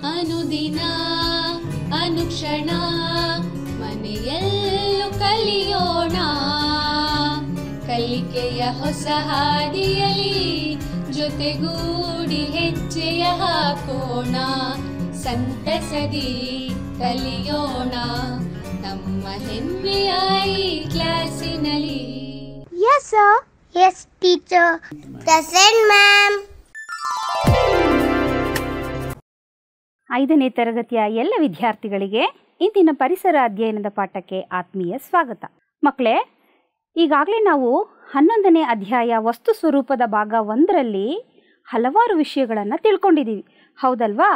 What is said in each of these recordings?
ಅನುದಿನ ಅನುಕ್ಷಣ ಮನೆಯಲ್ಲೂ ಕಲಿಯೋಣ, ಕಲಿಕೆಯ ಹೊಸ ಹಾದಿಯಲಿ ಜೊತೆಗೂಡಿ ಹೆಜ್ಜೆಯ ಹಾಕೋಣ, ಸಂತಸದಿ ಕಲಿಯೋಣ ನಮ್ಮ ಹೆಮ್ಮೆಯ ಈ ಕ್ಲಾಸಿನಲ್ಲಿ. Yes sir. Yes teacher. Present ma'am. 5ನೇ ತರಗತಿಯ ಎಲ್ಲ ವಿದ್ಯಾರ್ಥಿಗಳಿಗೆ ಇಂದಿನ ಪರಿಸರ ಅಧ್ಯಯನದ ಪಾಠಕ್ಕೆ ಆತ್ಮೀಯ ಸ್ವಾಗತ. ಮಕ್ಕಳೇ, ಈಗಾಗಲೇ ನಾವು 11ನೇ ಅಧ್ಯಾಯ ವಸ್ತು ಸ್ವರೂಪದ ಭಾಗ 1ರಲ್ಲಿ ಹಲವಾರು ವಿಷಯಗಳನ್ನು ತಿಳ್ಕೊಂಡಿದ್ದೀವಿ, ಹೌದಲ್ವಾ?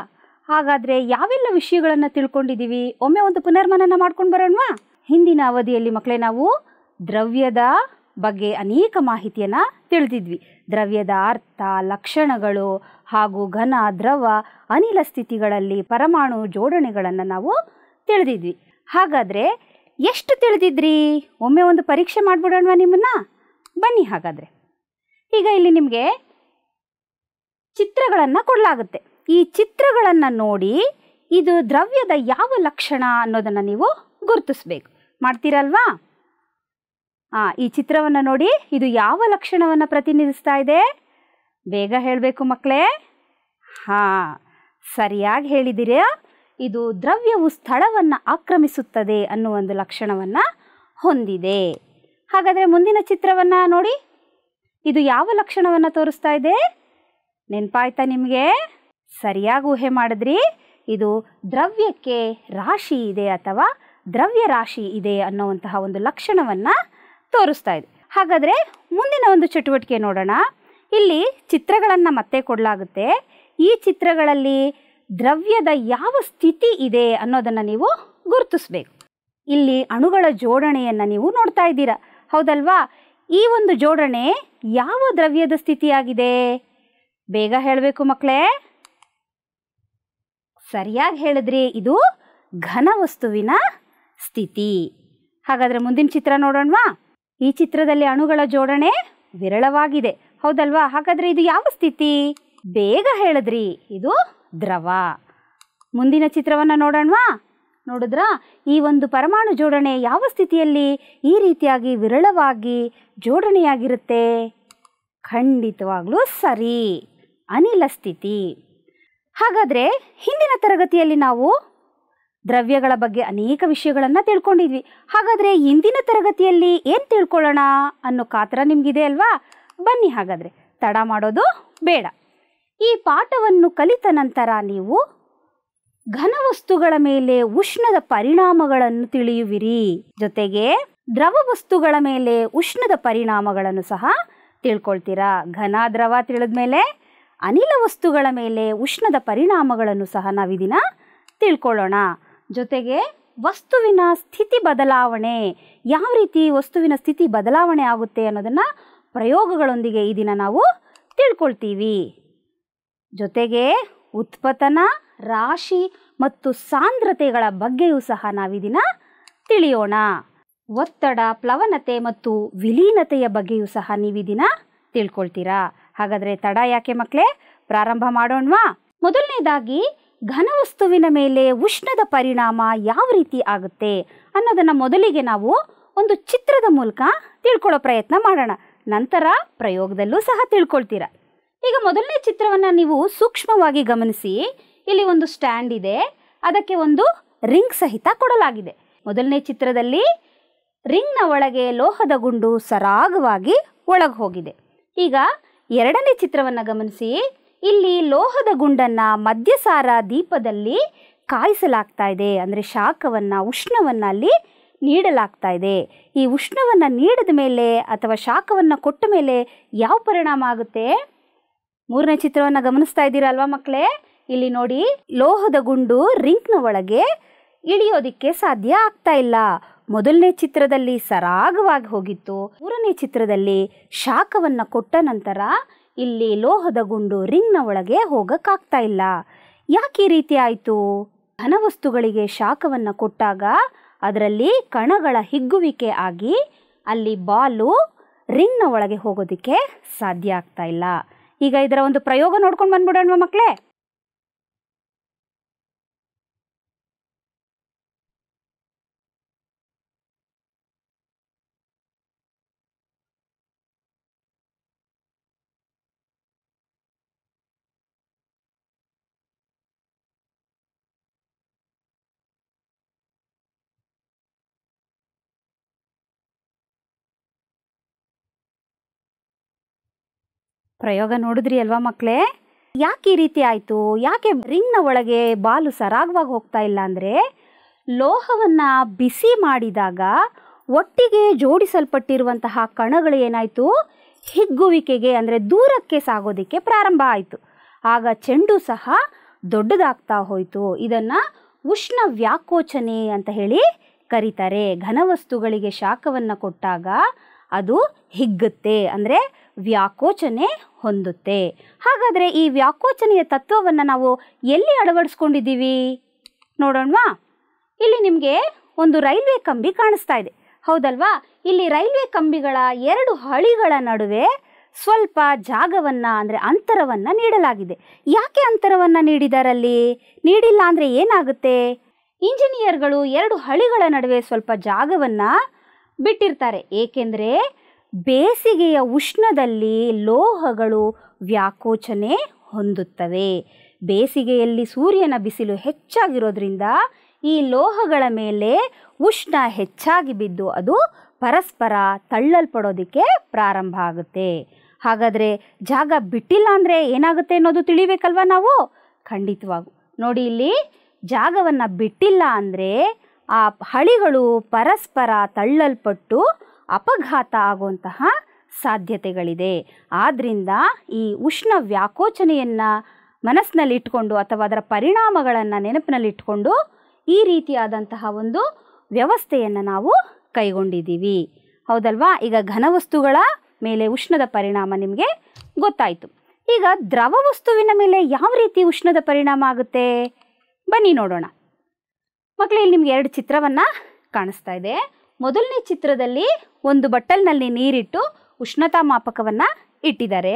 ಹಾಗಾದರೆ ಯಾವೆಲ್ಲ ವಿಷಯಗಳನ್ನು ತಿಳ್ಕೊಂಡಿದ್ದೀವಿ ಒಮ್ಮೆ ಒಂದು ಪುನರ್ಮನನ ಮಾಡ್ಕೊಂಡು ಬರೋಣವಾ? ಹಿಂದಿನ ಅವಧಿಯಲ್ಲಿ ಮಕ್ಕಳೇ ನಾವು ದ್ರವ್ಯದ ಬಗ್ಗೆ ಅನೇಕ ಮಾಹಿತಿಯನ್ನು ತಿಳಿದಿದ್ವಿ. ದ್ರವ್ಯದ ಅರ್ಥ, ಲಕ್ಷಣಗಳು ಹಾಗೂ ಘನ, ದ್ರವ, ಅನಿಲ ಸ್ಥಿತಿಗಳಲ್ಲಿ ಪರಮಾಣು ಜೋಡಣೆಗಳನ್ನು ನಾವು ತಿಳಿದಿದ್ವಿ. ಹಾಗಾದರೆ ಎಷ್ಟು ತಿಳಿದಿದ್ರಿ? ಒಮ್ಮೆ ಒಂದು ಪರೀಕ್ಷೆ ಮಾಡಿಬಿಡೋಣವಾ ನಿಮ್ಮನ್ನು? ಬನ್ನಿ ಹಾಗಾದರೆ. ಈಗ ಇಲ್ಲಿ ನಿಮಗೆ ಚಿತ್ರಗಳನ್ನು ಕೊಡಲಾಗುತ್ತೆ. ಈ ಚಿತ್ರಗಳನ್ನು ನೋಡಿ ಇದು ದ್ರವ್ಯದ ಯಾವ ಲಕ್ಷಣ ಅನ್ನೋದನ್ನು ನೀವು ಗುರುತಿಸ್ಬೇಕು. ಮಾಡ್ತೀರಲ್ವಾ? ಈ ಚಿತ್ರವನ್ನು ನೋಡಿ ಇದು ಯಾವ ಲಕ್ಷಣವನ್ನು ಪ್ರತಿನಿಧಿಸ್ತಾ ಇದೆ? ಬೇಗ ಹೇಳಬೇಕು ಮಕ್ಕಳೇ. ಸರಿಯಾಗಿ ಹೇಳಿದಿರಾ. ಇದು ದ್ರವ್ಯವು ಸ್ಥಳವನ್ನು ಆಕ್ರಮಿಸುತ್ತದೆ ಅನ್ನೋ ಒಂದು ಲಕ್ಷಣವನ್ನು ಹೊಂದಿದೆ. ಹಾಗಾದರೆ ಮುಂದಿನ ಚಿತ್ರವನ್ನು ನೋಡಿ, ಇದು ಯಾವ ಲಕ್ಷಣವನ್ನು ತೋರಿಸ್ತಾ ಇದೆ? ನೆನಪಾಯ್ತಾ ನಿಮಗೆ? ಸರಿಯಾಗಿ ಊಹೆ ಮಾಡಿದ್ರಿ. ಇದು ದ್ರವ್ಯಕ್ಕೆ ರಾಶಿ ಇದೆ ಅಥವಾ ದ್ರವ್ಯ ರಾಶಿ ಇದೆ ಅನ್ನುವಂತಹ ಒಂದು ಲಕ್ಷಣವನ್ನು ತೋರಿಸ್ತಾ ಇದೆ. ಹಾಗಾದರೆ ಮುಂದಿನ ಒಂದು ಚಟುವಟಿಕೆ ನೋಡೋಣ. ಇಲ್ಲಿ ಚಿತ್ರಗಳನ್ನು ಮತ್ತೆ ಕೊಡಲಾಗುತ್ತೆ. ಈ ಚಿತ್ರಗಳಲ್ಲಿ ದ್ರವ್ಯದ ಯಾವ ಸ್ಥಿತಿ ಇದೆ ಅನ್ನೋದನ್ನು ನೀವು ಗುರುತಿಸ್ಬೇಕು. ಇಲ್ಲಿ ಅಣುಗಳ ಜೋಡಣೆಯನ್ನು ನೀವು ನೋಡ್ತಾ ಇದ್ದೀರಾ, ಹೌದಲ್ವಾ? ಈ ಒಂದು ಜೋಡಣೆ ಯಾವ ದ್ರವ್ಯದ ಸ್ಥಿತಿಯಾಗಿದೆ? ಬೇಗ ಹೇಳಬೇಕು ಮಕ್ಕಳೇ. ಸರಿಯಾಗಿ ಹೇಳಿದ್ರಿ, ಇದು ಘನವಸ್ತುವಿನ ಸ್ಥಿತಿ. ಹಾಗಾದರೆ ಮುಂದಿನ ಚಿತ್ರ ನೋಡೋಣವಾ? ಈ ಚಿತ್ರದಲ್ಲಿ ಅಣುಗಳ ಜೋಡಣೆ ವಿರಳವಾಗಿದೆ, ಹೌದಲ್ವಾ? ಹಾಗಾದರೆ ಇದು ಯಾವ ಸ್ಥಿತಿ? ಬೇಗ ಹೇಳಿದ್ರಿ, ಇದು ದ್ರವ. ಮುಂದಿನ ಚಿತ್ರವನ್ನು ನೋಡೋಣವಾ? ನೋಡಿದ್ರಾ? ಈ ಒಂದು ಪರಮಾಣು ಜೋಡಣೆ ಯಾವ ಸ್ಥಿತಿಯಲ್ಲಿ ಈ ರೀತಿಯಾಗಿ ವಿರಳವಾಗಿ ಜೋಡಣೆಯಾಗಿರುತ್ತೆ? ಖಂಡಿತವಾಗ್ಲೂ ಸರಿ, ಅನಿಲ ಸ್ಥಿತಿ. ಹಾಗಾದರೆ ಹಿಂದಿನ ತರಗತಿಯಲ್ಲಿ ನಾವು ದ್ರವ್ಯಗಳ ಬಗ್ಗೆ ಅನೇಕ ವಿಷಯಗಳನ್ನು ತಿಳ್ಕೊಂಡಿದ್ವಿ. ಹಾಗಾದರೆ ಇಂದಿನ ತರಗತಿಯಲ್ಲಿ ಏನು ತಿಳ್ಕೊಳ್ಳೋಣ ಅನ್ನೋ ಕಾತರ ನಿಮಗಿದೆ ಅಲ್ವಾ? ಬನ್ನಿ ಹಾಗಾದರೆ, ತಡ ಮಾಡೋದು ಬೇಡ. ಈ ಪಾಠವನ್ನು ಕಲಿತ ನಂತರ ನೀವು ಘನವಸ್ತುಗಳ ಮೇಲೆ ಉಷ್ಣದ ಪರಿಣಾಮಗಳನ್ನು ತಿಳಿಯುವಿರಿ. ಜೊತೆಗೆ ದ್ರವ ವಸ್ತುಗಳ ಮೇಲೆ ಉಷ್ಣದ ಪರಿಣಾಮಗಳನ್ನು ಸಹ ತಿಳ್ಕೊಳ್ತೀರಾ. ಘನ, ದ್ರವ ತಿಳಿದ್ಮೇಲೆ ಅನಿಲ ವಸ್ತುಗಳ ಮೇಲೆ ಉಷ್ಣದ ಪರಿಣಾಮಗಳನ್ನು ಸಹ ನಾವಿದಿನ ತಿಳ್ಕೊಳ್ಳೋಣ. ಜೊತೆಗೆ ವಸ್ತುವಿನ ಸ್ಥಿತಿ ಬದಲಾವಣೆ, ಯಾವ ರೀತಿ ವಸ್ತುವಿನ ಸ್ಥಿತಿ ಬದಲಾವಣೆ ಆಗುತ್ತೆ ಅನ್ನೋದನ್ನು ಪ್ರಯೋಗಗಳೊಂದಿಗೆ ಈ ದಿನ ನಾವು ತಿಳ್ಕೊಳ್ತೀವಿ. ಜೊತೆಗೆ ಉತ್ಪತನ, ರಾಶಿ ಮತ್ತು ಸಾಂದ್ರತೆಗಳ ಬಗ್ಗೆಯೂ ಸಹ ನಾವಿದಿನ ತಿಳಿಯೋಣ. ಒತ್ತಡ, ಪ್ಲವನತೆ ಮತ್ತು ವಿಲೀನತೆಯ ಬಗ್ಗೆಯೂ ಸಹ ನೀವಿದಿನ ತಿಳ್ಕೊಳ್ತೀರಾ. ಹಾಗಾದರೆ ತಡ ಯಾಕೆ ಮಕ್ಕಳೇ, ಪ್ರಾರಂಭ ಮಾಡೋಣವಾ? ಮೊದಲನೇದಾಗಿ ಘನವಸ್ತುವಿನ ಮೇಲೆ ಉಷ್ಣದ ಪರಿಣಾಮ ಯಾವ ರೀತಿ ಆಗುತ್ತೆ ಅನ್ನೋದನ್ನು ಮೊದಲಿಗೆ ನಾವು ಒಂದು ಚಿತ್ರದ ಮೂಲಕ ತಿಳ್ಕೊಳ್ಳೋ ಪ್ರಯತ್ನ ಮಾಡೋಣ. ನಂತರ ಪ್ರಯೋಗದಲ್ಲೂ ಸಹ ತಿಳ್ಕೊಳ್ತೀರಾ. ಈಗ ಮೊದಲನೇ ಚಿತ್ರವನ್ನು ನೀವು ಸೂಕ್ಷ್ಮವಾಗಿ ಗಮನಿಸಿ. ಇಲ್ಲಿ ಒಂದು ಸ್ಟ್ಯಾಂಡ್ ಇದೆ, ಅದಕ್ಕೆ ಒಂದು ರಿಂಗ್ ಸಹಿತ ಕೊಡಲಾಗಿದೆ. ಮೊದಲನೇ ಚಿತ್ರದಲ್ಲಿ ರಿಂಗ್ನ ಒಳಗೆ ಲೋಹದ ಗುಂಡು ಸರಾಗವಾಗಿ ಒಳಗೆ ಹೋಗಿದೆ. ಈಗ ಎರಡನೇ ಚಿತ್ರವನ್ನು ಗಮನಿಸಿ. ಇಲ್ಲಿ ಲೋಹದ ಗುಂಡನ್ನು ಮದ್ಯಸಾರ ದೀಪದಲ್ಲಿ ಕಾಯಿಸಲಾಗ್ತಾ ಇದೆ. ಅಂದರೆ ಶಾಖವನ್ನು, ಉಷ್ಣವನ್ನು ಅಲ್ಲಿ ನೀಡಲಾಗ್ತಾ ಇದೆ. ಈ ಉಷ್ಣವನ್ನು ನೀಡಿದ ಮೇಲೆ ಅಥವಾ ಶಾಖವನ್ನು ಕೊಟ್ಟ ಮೇಲೆ ಯಾವ ಪರಿಣಾಮ ಆಗುತ್ತೆ? ಮೂರನೇ ಚಿತ್ರವನ್ನು ಗಮನಿಸ್ತಾ ಇದ್ದೀರಲ್ವಾ ಮಕ್ಕಳೇ? ಇಲ್ಲಿ ನೋಡಿ, ಲೋಹದ ಗುಂಡು ರಿಂಗ್ನ ಒಳಗೆ ಇಳಿಯೋದಿಕ್ಕೆ ಸಾಧ್ಯ ಆಗ್ತಾ ಇಲ್ಲ. ಮೊದಲನೇ ಚಿತ್ರದಲ್ಲಿ ಸರಾಗವಾಗಿ ಹೋಗಿತ್ತು. ಮೂರನೇ ಚಿತ್ರದಲ್ಲಿ ಶಾಖವನ್ನು ಕೊಟ್ಟ ನಂತರ ಇಲ್ಲಿ ಲೋಹದ ಗುಂಡು ರಿಂಗ್ನ ಒಳಗೆ ಹೋಗಕ್ಕಾಗ್ತಾ ಇಲ್ಲ. ಯಾಕೆ ಈ ರೀತಿ ಆಯಿತು? ಘನವಸ್ತುಗಳಿಗೆ ಶಾಖವನ್ನು ಕೊಟ್ಟಾಗ ಅದರಲ್ಲಿ ಕಣಗಳ ಹಿಗ್ಗುವಿಕೆ ಆಗಿ ಅಲ್ಲಿ ಬಾಲು ರಿಂಗ್ನ ಒಳಗೆ ಹೋಗೋದಕ್ಕೆ ಸಾಧ್ಯ ಆಗ್ತಾ ಇಲ್ಲ. ಈಗ ಇದರ ಒಂದು ಪ್ರಯೋಗ ನೋಡ್ಕೊಂಡು ಬಂದ್ಬಿಡೋಣ ಮಕ್ಕಳೇ. ಪ್ರಯೋಗ ನೋಡಿದ್ರಿ ಅಲ್ವಾ ಮಕ್ಕಳೇ? ಯಾಕೆ ಈ ರೀತಿ ಆಯಿತು? ಯಾಕೆ ರಿಂಗ್ನ ಒಳಗೆ ಬಾಲು ಸರಾಗವಾಗಿ ಹೋಗ್ತಾ ಇಲ್ಲ ಅಂದರೆ, ಲೋಹವನ್ನು ಬಿಸಿ ಮಾಡಿದಾಗ ಒಟ್ಟಿಗೆ ಜೋಡಿಸಲ್ಪಟ್ಟಿರುವಂತಹ ಕಣಗಳು ಏನಾಯಿತು, ಹಿಗ್ಗುವಿಕೆಗೆ ಅಂದರೆ ದೂರಕ್ಕೆ ಸಾಗೋದಕ್ಕೆ ಪ್ರಾರಂಭ ಆಯಿತು. ಆಗ ಚೆಂಡು ಸಹ ದೊಡ್ಡದಾಗ್ತಾ ಹೋಯಿತು. ಇದನ್ನು ಉಷ್ಣ ವ್ಯಾಕೋಚನೆ ಅಂತ ಹೇಳಿ ಕರೀತಾರೆ. ಘನವಸ್ತುಗಳಿಗೆ ಶಾಖವನ್ನು ಕೊಟ್ಟಾಗ ಅದು ಹಿಗ್ಗುತ್ತೆ, ಅಂದರೆ ವ್ಯಾಕೋಚನೆ ಹೊಂದುತ್ತೆ. ಹಾಗಾದರೆ ಈ ವ್ಯಾಕೋಚನೆಯ ತತ್ವವನ್ನು ನಾವು ಎಲ್ಲಿ ಅಳವಡಿಸ್ಕೊಂಡಿದ್ದೀವಿ ನೋಡೋಣವಾ? ಇಲ್ಲಿ ನಿಮಗೆ ಒಂದು ರೈಲ್ವೆ ಕಂಬಿ ಕಾಣಿಸ್ತಾ ಇದೆ, ಹೌದಲ್ವಾ? ಇಲ್ಲಿ ರೈಲ್ವೆ ಕಂಬಿಗಳ 2 ಹಳಿಗಳ ನಡುವೆ ಸ್ವಲ್ಪ ಜಾಗವನ್ನು ಅಂದರೆ ಅಂತರವನ್ನು ನೀಡಲಾಗಿದೆ. ಯಾಕೆ ಅಂತರವನ್ನು ನೀಡಿದಾರಲ್ಲಿ? ನೀಡಿಲ್ಲ ಅಂದರೆ ಏನಾಗುತ್ತೆ? ಇಂಜಿನಿಯರ್ಗಳು 2 ಹಳಿಗಳ ನಡುವೆ ಸ್ವಲ್ಪ ಜಾಗವನ್ನು ಬಿಟ್ಟಿರ್ತಾರೆ. ಏಕೆಂದರೆ ಬೇಸಿಗೆಯ ಉಷ್ಣದಲ್ಲಿ ಲೋಹಗಳು ವ್ಯಾಕೋಚನೆ ಹೊಂದುತ್ತವೆ. ಬೇಸಿಗೆಯಲ್ಲಿ ಸೂರ್ಯನ ಬಿಸಿಲು ಹೆಚ್ಚಾಗಿರೋದ್ರಿಂದ ಈ ಲೋಹಗಳ ಮೇಲೆ ಉಷ್ಣ ಹೆಚ್ಚಾಗಿ ಬಿದ್ದು ಅದು ಪರಸ್ಪರ ತಳ್ಳಲ್ಪಡೋದಕ್ಕೆ ಪ್ರಾರಂಭ ಆಗುತ್ತೆ. ಹಾಗಾದರೆ ಜಾಗ ಬಿಟ್ಟಿಲ್ಲ ಅಂದರೆ ಏನಾಗುತ್ತೆ ಅನ್ನೋದು ತಿಳಿಬೇಕಲ್ವ ನಾವು? ಖಂಡಿತವಾಗೂ ನೋಡಿ, ಇಲ್ಲಿ ಜಾಗವನ್ನು ಬಿಟ್ಟಿಲ್ಲ ಅಂದರೆ ಆ ಹಳಿಗಳು ಪರಸ್ಪರ ತಳ್ಳಲ್ಪಟ್ಟು ಅಪಘಾತ ಆಗುವಂತಹ ಸಾಧ್ಯತೆಗಳಿದೆ. ಆದ್ದರಿಂದ ಈ ಉಷ್ಣ ವ್ಯಾಕೋಚನೆಯನ್ನು ಮನಸ್ಸಿನಲ್ಲಿಟ್ಕೊಂಡು ಅಥವಾ ಅದರ ಪರಿಣಾಮಗಳನ್ನು ನೆನಪಿನಲ್ಲಿಟ್ಕೊಂಡು ಈ ರೀತಿಯಾದಂತಹ ಒಂದು ವ್ಯವಸ್ಥೆಯನ್ನು ನಾವು ಕೈಗೊಂಡಿದ್ದೀವಿ, ಹೌದಲ್ವಾ? ಈಗ ಘನವಸ್ತುಗಳ ಮೇಲೆ ಉಷ್ಣದ ಪರಿಣಾಮ ನಿಮಗೆ ಗೊತ್ತಾಯಿತು. ಈಗ ದ್ರವ ವಸ್ತುವಿನ ಮೇಲೆ ಯಾವ ರೀತಿ ಉಷ್ಣದ ಪರಿಣಾಮ ಆಗುತ್ತೆ ಬನ್ನಿ ನೋಡೋಣ. ಮಕ್ಕಳೇ, ಇಲ್ಲಿ ನಿಮಗೆ 2 ಚಿತ್ರವನ್ನು ಕಾಣಿಸ್ತಾ ಇದೆ. ಮೊದಲನೇ ಚಿತ್ರದಲ್ಲಿ ಒಂದು ಬಟ್ಟಲಿನಲ್ಲಿ ನೀರಿಟ್ಟು ಉಷ್ಣತಾ ಮಾಪಕವನ್ನು ಇಟ್ಟಿದ್ದಾರೆ.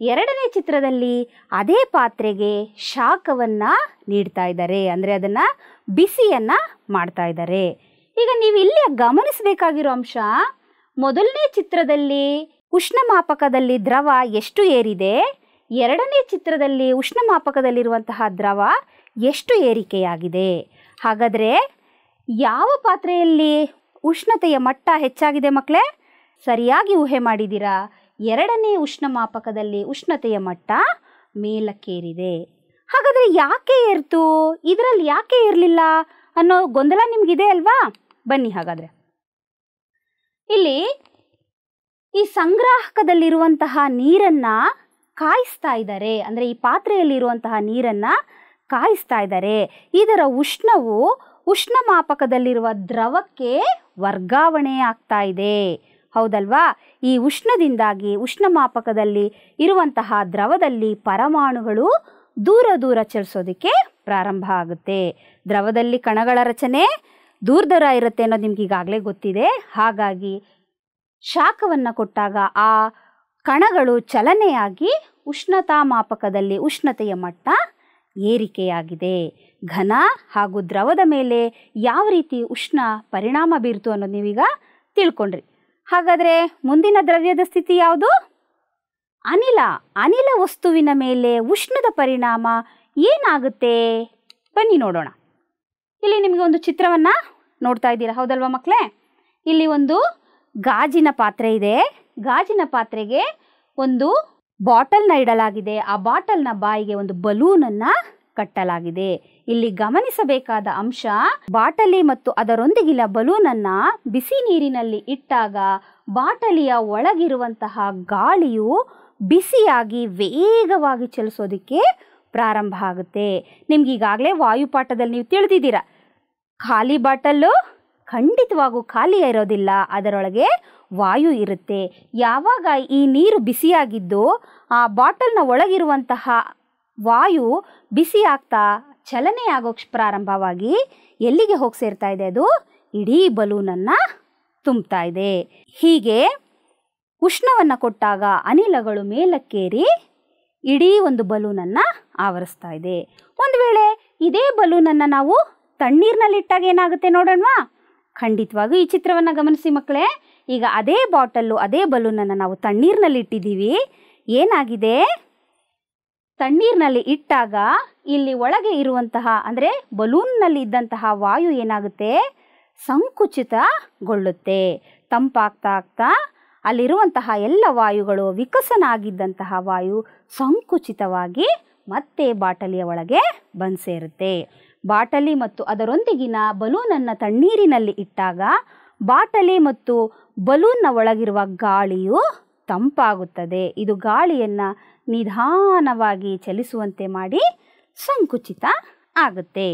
ಎರಡನೇ ಚಿತ್ರದಲ್ಲಿ ಅದೇ ಪಾತ್ರೆಗೆ ಶಾಖವನ್ನು ನೀಡ್ತಾ ಇದ್ದಾರೆ, ಅಂದರೆ ಅದನ್ನು ಬಿಸಿಯನ್ನು ಮಾಡ್ತಾ ಇದ್ದಾರೆ. ಈಗ ನೀವು ಇಲ್ಲಿ ಗಮನಿಸಬೇಕಾಗಿರೋ ಅಂಶ, ಮೊದಲನೇ ಚಿತ್ರದಲ್ಲಿ ಉಷ್ಣಮಾಪಕದಲ್ಲಿ ದ್ರವ ಎಷ್ಟು ಏರಿದೆ, ಎರಡನೇ ಚಿತ್ರದಲ್ಲಿ ಉಷ್ಣಮಾಪಕದಲ್ಲಿರುವಂತಹ ದ್ರವ ಎಷ್ಟು ಏರಿಕೆಯಾಗಿದೆ. ಹಾಗಾದರೆ ಯಾವ ಪಾತ್ರೆಯಲ್ಲಿ ಉಷ್ಣತೆಯ ಮಟ್ಟ ಹೆಚ್ಚಾಗಿದೆ ಮಕ್ಕಳೇ? ಸರಿಯಾಗಿ ಊಹೆ ಮಾಡಿದ್ದೀರಾ. ಎರಡನೇ ಉಷ್ಣಮಾಪಕದಲ್ಲಿ ಉಷ್ಣತೆಯ ಮಟ್ಟ ಮೇಲಕ್ಕೇರಿದೆ. ಹಾಗಾದರೆ ಯಾಕೆ ಏರ್ತು, ಇದರಲ್ಲಿ ಯಾಕೆ ಇರಲಿಲ್ಲ ಅನ್ನೋ ಗೊಂದಲ ನಿಮಗಿದೆ ಅಲ್ವಾ? ಬನ್ನಿ ಹಾಗಾದರೆ, ಇಲ್ಲಿ ಈ ಸಂಗ್ರಾಹಕದಲ್ಲಿರುವಂತಹ ನೀರನ್ನು ಕಾಯಿಸ್ತಾ ಇದ್ದಾರೆ, ಅಂದರೆ ಈ ಪಾತ್ರೆಯಲ್ಲಿರುವಂತಹ ನೀರನ್ನು ಕಾಯಿಸ್ತಾ ಇದ್ದಾರೆ. ಇದರ ಉಷ್ಣವು ಉಷ್ಣಮಾಪಕದಲ್ಲಿರುವ ದ್ರವಕ್ಕೆ ವರ್ಗಾವಣೆ ಆಗ್ತಾ ಇದೆ, ಹೌದಲ್ವಾ? ಈ ಉಷ್ಣದಿಂದಾಗಿ ಉಷ್ಣಮಾಪಕದಲ್ಲಿ ಇರುವಂತಹ ದ್ರವದಲ್ಲಿ ಪರಮಾಣುಗಳು ದೂರ ದೂರ ಚಲಿಸೋದಕ್ಕೆ ಪ್ರಾರಂಭ ಆಗುತ್ತೆ. ದ್ರವದಲ್ಲಿ ಕಣಗಳ ರಚನೆ ದೂರ ದೂರ ಇರುತ್ತೆ ಅನ್ನೋದು ನಿಮ್ಗೆ ಈಗಾಗಲೇ ಗೊತ್ತಿದೆ. ಹಾಗಾಗಿ ಶಾಖವನ್ನು ಕೊಟ್ಟಾಗ ಆ ಕಣಗಳು ಚಲನೆಯಾಗಿ ಉಷ್ಣತಾ ಮಾಪಕದಲ್ಲಿ ಉಷ್ಣತೆಯ ಮಟ್ಟ ಏರಿಕೆಯಾಗಿದೆ. ಘನ ಹಾಗೂ ದ್ರವದ ಮೇಲೆ ಯಾವ ರೀತಿ ಉಷ್ಣ ಪರಿಣಾಮ ಬೀರ್ತು ಅನ್ನೋದು ನೀವೀಗ ತಿಳ್ಕೊಂಡ್ರಿ. ಹಾಗಾದರೆ ಮುಂದಿನ ದ್ರವ್ಯದ ಸ್ಥಿತಿ ಯಾವುದು? ಅನಿಲ. ಅನಿಲ ವಸ್ತುವಿನ ಮೇಲೆ ಉಷ್ಣದ ಪರಿಣಾಮ ಏನಾಗುತ್ತೆ ಬನ್ನಿ ನೋಡೋಣ. ಇಲ್ಲಿ ನಿಮಗೆ ಒಂದು ಚಿತ್ರವನ್ನು ನೋಡ್ತಾ ಇದ್ದೀರಾ, ಹೌದಲ್ವಾ ಮಕ್ಕಳೇ? ಇಲ್ಲಿ ಒಂದು ಗಾಜಿನ ಪಾತ್ರೆ ಇದೆ. ಗಾಜಿನ ಪಾತ್ರೆಗೆ ಒಂದು ಬಾಟಲ್ನ ಇಡಲಾಗಿದೆ. ಆ ಬಾಟಲ್ನ ಬಾಯಿಗೆ ಒಂದು ಬಲೂನನ್ನು ಕಟ್ಟಲಾಗಿದೆ. ಇಲ್ಲಿ ಗಮನಿಸಬೇಕಾದ ಅಂಶ, ಬಾಟಲಿ ಮತ್ತು ಅದರೊಂದಿಗಿನ ಬಲೂನನ್ನು ಬಿಸಿ ನೀರಿನಲ್ಲಿ ಇಟ್ಟಾಗ ಬಾಟಲಿಯ ಒಳಗಿರುವಂತಹ ಗಾಳಿಯು ಬಿಸಿಯಾಗಿ ವೇಗವಾಗಿ ಚಲಿಸೋದಕ್ಕೆ ಪ್ರಾರಂಭ ಆಗುತ್ತೆ. ನಿಮ್ಗೆ ಈಗಾಗಲೇ ವಾಯುಪಾಠದಲ್ಲಿ ನೀವು ತಿಳಿದಿದ್ದೀರಾ, ಖಾಲಿ ಬಾಟಲ್ಲು ಖಂಡಿತವಾಗೂ ಖಾಲಿ ಇರೋದಿಲ್ಲ, ಅದರೊಳಗೆ ವಾಯು ಇರುತ್ತೆ. ಯಾವಾಗ ಈ ನೀರು ಬಿಸಿಯಾಗಿದ್ದು ಆ ಬಾಟಲ್ನ ಒಳಗಿರುವಂತಹ ವಾಯು ಬಿಸಿ ಆಗ್ತಾ ಚಲನೆ ಆಗೋಕ್ಕೆ ಪ್ರಾರಂಭವಾಗಿ ಎಲ್ಲಿಗೆ ಹೋಗಿ ಸೇರ್ತಾ ಇದೆ? ಅದು ಇಡೀ ಬಲೂನನ್ನು ತುಂಬ್ತಾ ಇದೆ. ಹೀಗೆ ಉಷ್ಣವನ್ನು ಕೊಟ್ಟಾಗ ಅನಿಲಗಳು ಮೇಲಕ್ಕೇರಿ ಇಡೀ ಒಂದು ಬಲೂನನ್ನು ಆವರಿಸ್ತಾ ಇದೆ. ಒಂದು ವೇಳೆ ಇದೇ ಬಲೂನನ್ನು ನಾವು ತಣ್ಣೀರಿನಲ್ಲಿಟ್ಟಾಗ ಏನಾಗುತ್ತೆ ನೋಡೋಣವಾ? ಖಂಡಿತವಾಗೂ ಈ ಚಿತ್ರವನ್ನು ಗಮನಿಸಿ ಮಕ್ಕಳೇ. ಈಗ ಅದೇ ಬಾಟಲ್ಲು ಅದೇ ಬಲೂನನ್ನು ನಾವು ತಣ್ಣೀರಿನಲ್ಲಿ ಇಟ್ಟಿದ್ದೀವಿ. ಏನಾಗಿದೆ? ತಣ್ಣೀರಿನಲ್ಲಿ ಇಟ್ಟಾಗ ಇಲ್ಲಿ ಒಳಗೆ ಇರುವಂತಹ ಅಂದರೆ ಬಲೂನ್ನಲ್ಲಿ ಇದ್ದಂತಹ ವಾಯು ಏನಾಗುತ್ತೆ? ಸಂಕುಚಿತಗೊಳ್ಳುತ್ತೆ. ತಂಪಾಗ್ತಾ ಆಗ್ತಾ ಅಲ್ಲಿರುವಂತಹ ಎಲ್ಲ ವಾಯುಗಳು ವಿಕಸನ ಆಗಿದ್ದಂತಹ ವಾಯು ಸಂಕುಚಿತವಾಗಿ ಮತ್ತೆ ಬಾಟಲಿಯ ಒಳಗೆ ಬಂದು ಸೇರುತ್ತೆ. ಬಾಟಲಿ ಮತ್ತು ಅದರೊಂದಿಗಿನ ಬಲೂನನ್ನು ತಣ್ಣೀರಿನಲ್ಲಿ ಇಟ್ಟಾಗ ಬಾಟಲಿ ಮತ್ತು ಬಲೂನ್ನ ಒಳಗಿರುವ ಗಾಳಿಯು ತಂಪಾಗುತ್ತದೆ. ಇದು ಗಾಳಿಯನ್ನು ನಿಧಾನವಾಗಿ ಚಲಿಸುವಂತೆ ಮಾಡಿ ಸಂಕುಚಿತ ಆಗುತ್ತೆ.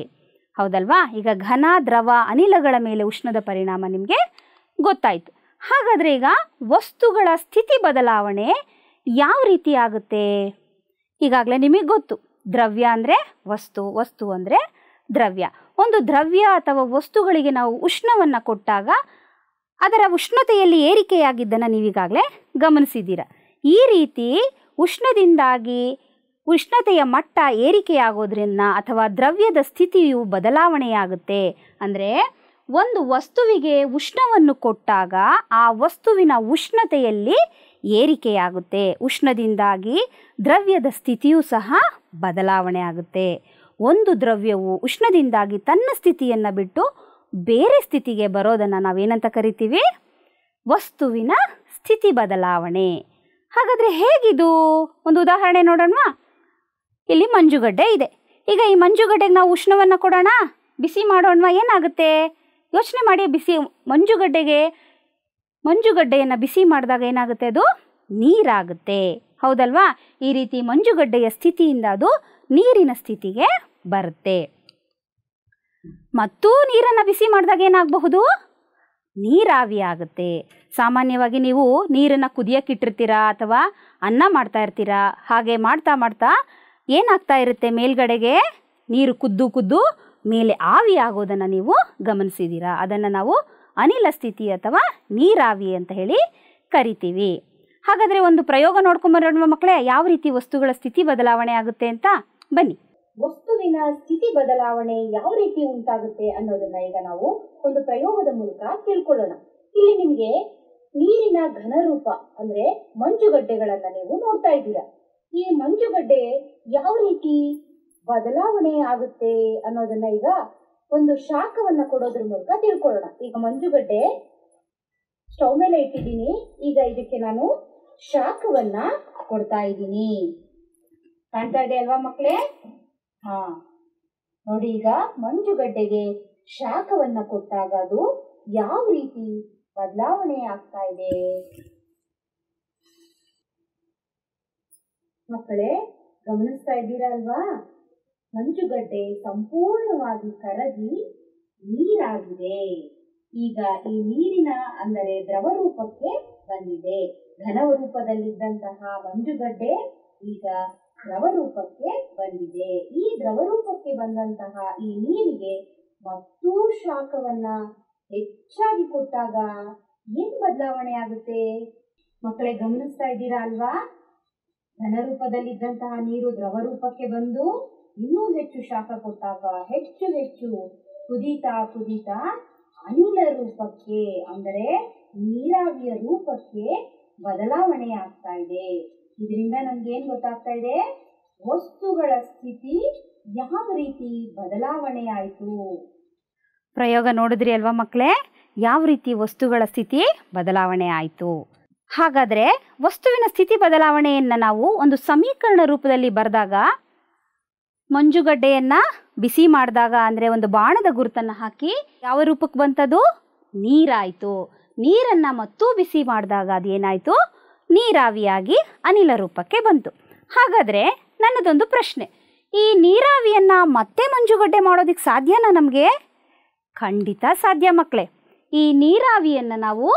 ಹೌದಲ್ವಾ? ಈಗ ಘನ, ದ್ರವ, ಅನಿಲಗಳ ಮೇಲೆ ಉಷ್ಣದ ಪರಿಣಾಮ ನಿಮಗೆ ಗೊತ್ತಾಯಿತು. ಹಾಗಾದರೆ ಈಗ ವಸ್ತುಗಳ ಸ್ಥಿತಿ ಬದಲಾವಣೆ ಯಾವ ರೀತಿ ಆಗುತ್ತೆ? ಈಗಾಗಲೇ ನಿಮಗೆ ಗೊತ್ತು, ದ್ರವ್ಯ ಅಂದರೆ ವಸ್ತು, ವಸ್ತು ಅಂದರೆ ದ್ರವ್ಯ. ಒಂದು ದ್ರವ್ಯ ಅಥವಾ ವಸ್ತುಗಳಿಗೆ ನಾವು ಉಷ್ಣವನ್ನು ಕೊಟ್ಟಾಗ ಅದರ ಉಷ್ಣತೆಯಲ್ಲಿ ಏರಿಕೆಯಾಗಿದ್ದನ್ನು ನೀವೀಗಾಗಲೇ ಗಮನಿಸಿದ್ದೀರ. ಈ ರೀತಿ ಉಷ್ಣದಿಂದಾಗಿ ಉಷ್ಣತೆಯ ಮಟ್ಟ ಏರಿಕೆಯಾಗೋದ್ರಿಂದ ಅಥವಾ ದ್ರವ್ಯದ ಸ್ಥಿತಿಯು ಬದಲಾವಣೆಯಾಗುತ್ತೆ. ಅಂದರೆ ಒಂದು ವಸ್ತುವಿಗೆ ಉಷ್ಣವನ್ನು ಕೊಟ್ಟಾಗ ಆ ವಸ್ತುವಿನ ಉಷ್ಣತೆಯಲ್ಲಿ ಏರಿಕೆಯಾಗುತ್ತೆ. ಉಷ್ಣದಿಂದಾಗಿ ದ್ರವ್ಯದ ಸ್ಥಿತಿಯೂ ಸಹ ಬದಲಾವಣೆ ಆಗುತ್ತೆ. ಒಂದು ದ್ರವ್ಯವು ಉಷ್ಣದಿಂದಾಗಿ ತನ್ನ ಸ್ಥಿತಿಯನ್ನು ಬಿಟ್ಟು ಬೇರೆ ಸ್ಥಿತಿಗೆ ಬರೋದನ್ನು ನಾವೇನಂತ ಕರಿತೀವಿ? ವಸ್ತುವಿನ ಸ್ಥಿತಿ ಬದಲಾವಣೆ. ಹಾಗಾದರೆ ಹೇಗಿದು? ಒಂದು ಉದಾಹರಣೆ ನೋಡೋಣವಾ? ಇಲ್ಲಿ ಮಂಜುಗಡ್ಡೆ ಇದೆ. ಈಗ ಈ ಮಂಜುಗಡ್ಡೆಗೆ ನಾವು ಉಷ್ಣವನ್ನು ಕೊಡೋಣ, ಬಿಸಿ ಮಾಡೋಣವಾ? ಏನಾಗುತ್ತೆ ಯೋಚನೆ ಮಾಡಿ. ಮಂಜುಗಡ್ಡೆಯನ್ನು ಬಿಸಿ ಮಾಡಿದಾಗ ಏನಾಗುತ್ತೆ? ಅದು ನೀರಾಗುತ್ತೆ. ಹೌದಲ್ವಾ? ಈ ರೀತಿ ಮಂಜುಗಡ್ಡೆಯ ಸ್ಥಿತಿಯಿಂದ ಅದು ನೀರಿನ ಸ್ಥಿತಿಗೆ ಬರುತ್ತೆ. ಮತ್ತು ನೀರನ್ನು ಬಿಸಿ ಮಾಡಿದಾಗ ಏನಾಗಬಹುದು? ನೀರಾವಿ ಆಗುತ್ತೆ. ಸಾಮಾನ್ಯವಾಗಿ ನೀವು ನೀರನ್ನು ಕುದಿಯಕ್ಕಿಟ್ಟಿರ್ತೀರಾ ಅಥವಾ ಅನ್ನ ಮಾಡ್ತಾ ಇರ್ತೀರಾ. ಹಾಗೆ ಮಾಡ್ತಾ ಮಾಡ್ತಾ ಏನಾಗ್ತಾ ಇರುತ್ತೆ? ಮೇಲ್ಗಡೆಗೆ ನೀರು ಕುದ್ದು ಮೇಲೆ ಆವಿ ಆಗೋದನ್ನು ನೀವು ಗಮನಿಸಿದ್ದೀರಾ. ಅದನ್ನು ನಾವು ಅನಿಲ ಸ್ಥಿತಿ ಅಥವಾ ನೀರಾವಿ ಅಂತ ಹೇಳಿ ಕರಿತೀವಿ. ಹಾಗಾದರೆ ಒಂದು ಪ್ರಯೋಗ ನೋಡ್ಕೊಂಬರೋಣ ಮಕ್ಕಳೇ, ಯಾವ ರೀತಿ ವಸ್ತುಗಳ ಸ್ಥಿತಿ ಬದಲಾವಣೆ ಆಗುತ್ತೆ ಅಂತ. ಬನ್ನಿ. ವಸ್ತುವಿನ ಸ್ಥಿತಿ ಬದಲಾವಣೆ ಯಾವ ರೀತಿ ಉಂಟಾಗುತ್ತೆ ಅನ್ನೋದನ್ನ ಈಗ ನಾವು ಒಂದು ಪ್ರಯೋಗದ ಮೂಲಕ ತಿಳ್ಕೊಳ್ಳೋಣ. ಇಲ್ಲಿ ನಿಮಗೆ ನೀರಿನ ಘನರೂಪ ಅಂದ್ರೆ ಮಂಜುಗಡ್ಡೆಗಳನ್ನ ನೀವು ನೋಡ್ತಾ ಇದ್ದೀರಾ. ಈ ಮಂಜುಗಡ್ಡೆ ಯಾವ ರೀತಿ ಬದಲಾವಣೆ ಆಗುತ್ತೆ ಅನ್ನೋದನ್ನ ಈಗ ಒಂದು ಶಾಖವನ್ನ ಕೊಡೋದ್ರ ಮೂಲಕ ತಿಳ್ಕೊಳ್ಳೋಣ. ಈಗ ಮಂಜುಗಡ್ಡೆ ಸ್ಟವ್ ಮೇಲೆ ಇಟ್ಟಿದ್ದೀನಿ. ಈಗ ಇದಕ್ಕೆ ನಾನು ಶಾಖವನ್ನ ಕೊಡ್ತಾ ಇದ್ದೀನಿ. ಕಾಣ್ತಾ ಇದೆ ಅಲ್ವಾ ಮಕ್ಕಳೇ? ನೋಡಿ, ಈಗ ಮಂಜುಗಡ್ಡೆಗೆ ಶಾಖವನ್ನ ಕೊಟ್ಟಾಗ ಅದು ಯಾವ ರೀತಿ ಬದಲಾವಣೆ ಆಗ್ತಾ ಇದೆ ಮಕ್ಕಳೇ, ಗಮನಿಸ್ತಾ ಇದ್ದೀರಾ ಅಲ್ವಾ? ಮಂಜುಗಡ್ಡೆ ಸಂಪೂರ್ಣವಾಗಿ ಕರಗಿ ನೀರಾಗಿದೆ. ಈಗ ಈ ನೀರಿನ ಅಂದರೆ ದ್ರವ ರೂಪಕ್ಕೆ ಬಂದಿದೆ. ಘನ ರೂಪದಲ್ಲಿದ್ದಂತಹ ಮಂಜುಗಡ್ಡೆ ಈಗ ದ್ರವ ರೂಪಕ್ಕೆ ಬಂದಿದೆ. ಈ ದ್ರವ ರೂಪಕ್ಕೆ ಬಂದಂತಹ ಈ ನೀರಿಗೆ ಮತ್ತೂ ಶಾಖವನ್ನ ಹೆಚ್ಚಾಗಿ ಕೊಟ್ಟಾಗ ಏನ್ ಬದಲಾವಣೆ ಆಗುತ್ತೆ ಮಕ್ಕಳೇ? ಗಮನಿಸ್ತಾ ಇದ್ದೀರಾ ಅಲ್ವಾ? ಘನ ರೂಪದಲ್ಲಿದ್ದಂತಹ ನೀರು ದ್ರವ ರೂಪಕ್ಕೆ ಬಂದು ಇನ್ನೂ ಹೆಚ್ಚು ಶಾಖ ಕೊಟ್ಟಾಗ ಹೆಚ್ಚು ಹೆಚ್ಚು ಕುದೀತಾ ಅನಿಲ ರೂಪಕ್ಕೆ ಅಂದರೆ ನೀರಾವಿಯ ರೂಪಕ್ಕೆ ಬದಲಾವಣೆ ಆಗ್ತಾ ಇದೆ. ಇದರಿಂದ ನಮ್ಗೆ ಏನ್ ಗೊತ್ತಾಗ್ತಾ ಇದೆ? ವಸ್ತುಗಳ ಸ್ಥಿತಿ ಯಾವ ರೀತಿ ಬದಲಾವಣೆ ಆಯಿತು. ಪ್ರಯೋಗ ನೋಡಿದ್ರಿ ಅಲ್ವಾ ಮಕ್ಕಳೇ? ಯಾವ ರೀತಿ ವಸ್ತುಗಳ ಸ್ಥಿತಿ ಬದಲಾವಣೆ ಆಯಿತು. ಹಾಗಾದರೆ ವಸ್ತುವಿನ ಸ್ಥಿತಿ ಬದಲಾವಣೆಯನ್ನು ನಾವು ಒಂದು ಸಮೀಕರಣ ರೂಪದಲ್ಲಿ ಬರೆದಾಗ, ಮಂಜುಗಡ್ಡೆಯನ್ನು ಬಿಸಿ ಮಾಡಿದಾಗ ಅಂದರೆ ಒಂದು ಬಾಣದ ಗುರುತನ್ನು ಹಾಕಿ ಯಾವ ರೂಪಕ್ಕೆ ಬಂತದು? ನೀರಾಯಿತು. ನೀರನ್ನು ಮತ್ತೂ ಬಿಸಿ ಮಾಡಿದಾಗ ಅದೇನಾಯಿತು? ನೀರಾವಿಯಾಗಿ ಅನಿಲ ರೂಪಕ್ಕೆ ಬಂತು. ಹಾಗಾದರೆ ನನ್ನದೊಂದು ಪ್ರಶ್ನೆ, ಈ ನೀರಾವಿಯನ್ನು ಮತ್ತೆ ಮಂಜುಗಡ್ಡೆ ಮಾಡೋದಕ್ಕೆ ಸಾಧ್ಯನಾ ನಮಗೆ? ಖಂಡಿತ ಸಾಧ್ಯ ಮಕ್ಕಳೇ. ಈ ನೀರಾವಿಯನ್ನು ನಾವು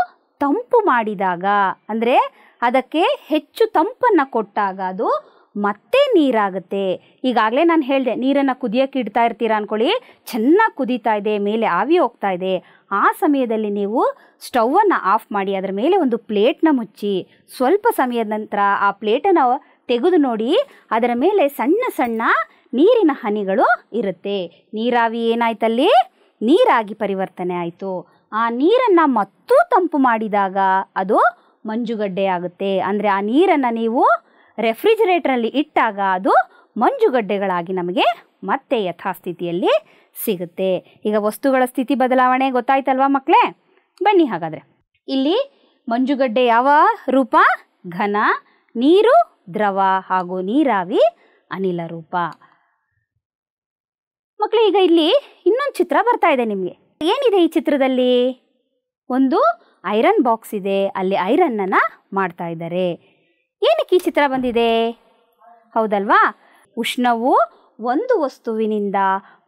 ತಂಪು ಮಾಡಿದಾಗ ಅಂದರೆ ಅದಕ್ಕೆ ಹೆಚ್ಚು ತಂಪನ್ನು ಕೊಟ್ಟಾಗ ಅದು ಮತ್ತೆ ನೀರಾಗುತ್ತೆ. ಈಗಾಗಲೇ ನಾನು ಹೇಳಿದೆ, ನೀರನ್ನು ಕುದಿಯೋಕ್ಕೆ ಇಡ್ತಾ ಇರ್ತೀರಾ ಅಂದ್ಕೊಳ್ಳಿ, ಚೆನ್ನಾಗಿ ಕುದೀತಾ ಇದೆ, ಮೇಲೆ ಆವಿ ಹೋಗ್ತಾ ಇದೆ. ಆ ಸಮಯದಲ್ಲಿ ನೀವು ಸ್ಟವನ್ನು ಆಫ್ ಮಾಡಿ ಅದರ ಮೇಲೆ ಒಂದು ಪ್ಲೇಟ್ನ ಮುಚ್ಚಿ ಸ್ವಲ್ಪ ಸಮಯದ ನಂತರ ಆ ಪ್ಲೇಟನ್ನು ತೆಗೆದು ನೋಡಿ, ಅದರ ಮೇಲೆ ಸಣ್ಣ ಸಣ್ಣ ನೀರಿನ ಹನಿಗಳು ಇರುತ್ತೆ. ನೀರಾವಿ ಏನಾಯ್ತಲ್ಲಿ? ನೀರಾಗಿ ಪರಿವರ್ತನೆ ಆಯಿತು. ಆ ನೀರನ್ನು ಮತ್ತೂ ತಂಪು ಮಾಡಿದಾಗ ಅದು ಮಂಜುಗಡ್ಡೆ ಆಗುತ್ತೆ. ಅಂದರೆ ಆ ನೀರನ್ನು ನೀವು ರೆಫ್ರಿಜರೇಟ್ರಲ್ಲಿ ಇಟ್ಟಾಗ ಅದು ಮಂಜುಗಡ್ಡೆಗಳಾಗಿ ನಮಗೆ ಮತ್ತೆ ಯಥಾಸ್ಥಿತಿಯಲ್ಲಿ ಸಿಗುತ್ತೆ. ಈಗ ವಸ್ತುಗಳ ಸ್ಥಿತಿ ಬದಲಾವಣೆ ಗೊತ್ತಾಯ್ತಲ್ವಾ ಮಕ್ಕಳೇ? ಬನ್ನಿ ಹಾಗಾದರೆ ಇಲ್ಲಿ ಮಂಜುಗಡ್ಡೆ ಯಾವ ರೂಪ? ಘನ, ನೀರು ದ್ರವ ಹಾಗೂ ನೀರಾವಿ ಅನಿಲ ರೂಪ. ಮಕ್ಕಳು, ಈಗ ಇಲ್ಲಿ ಇನ್ನೊಂದು ಚಿತ್ರ ಬರ್ತಾ ಇದೆ ನಿಮಗೆ. ಏನಿದೆ ಈ ಚಿತ್ರದಲ್ಲಿ? ಒಂದು ಐರನ್ ಬಾಕ್ಸ್ ಇದೆ, ಅಲ್ಲಿ ಐರನ್ನನ್ನು ಮಾಡ್ತಾ ಇದ್ದಾರೆ. ಏನಕ್ಕೆ ಈ ಚಿತ್ರ ಬಂದಿದೆ? ಹೌದಲ್ವಾ? ಉಷ್ಣವು ಒಂದು ವಸ್ತುವಿನಿಂದ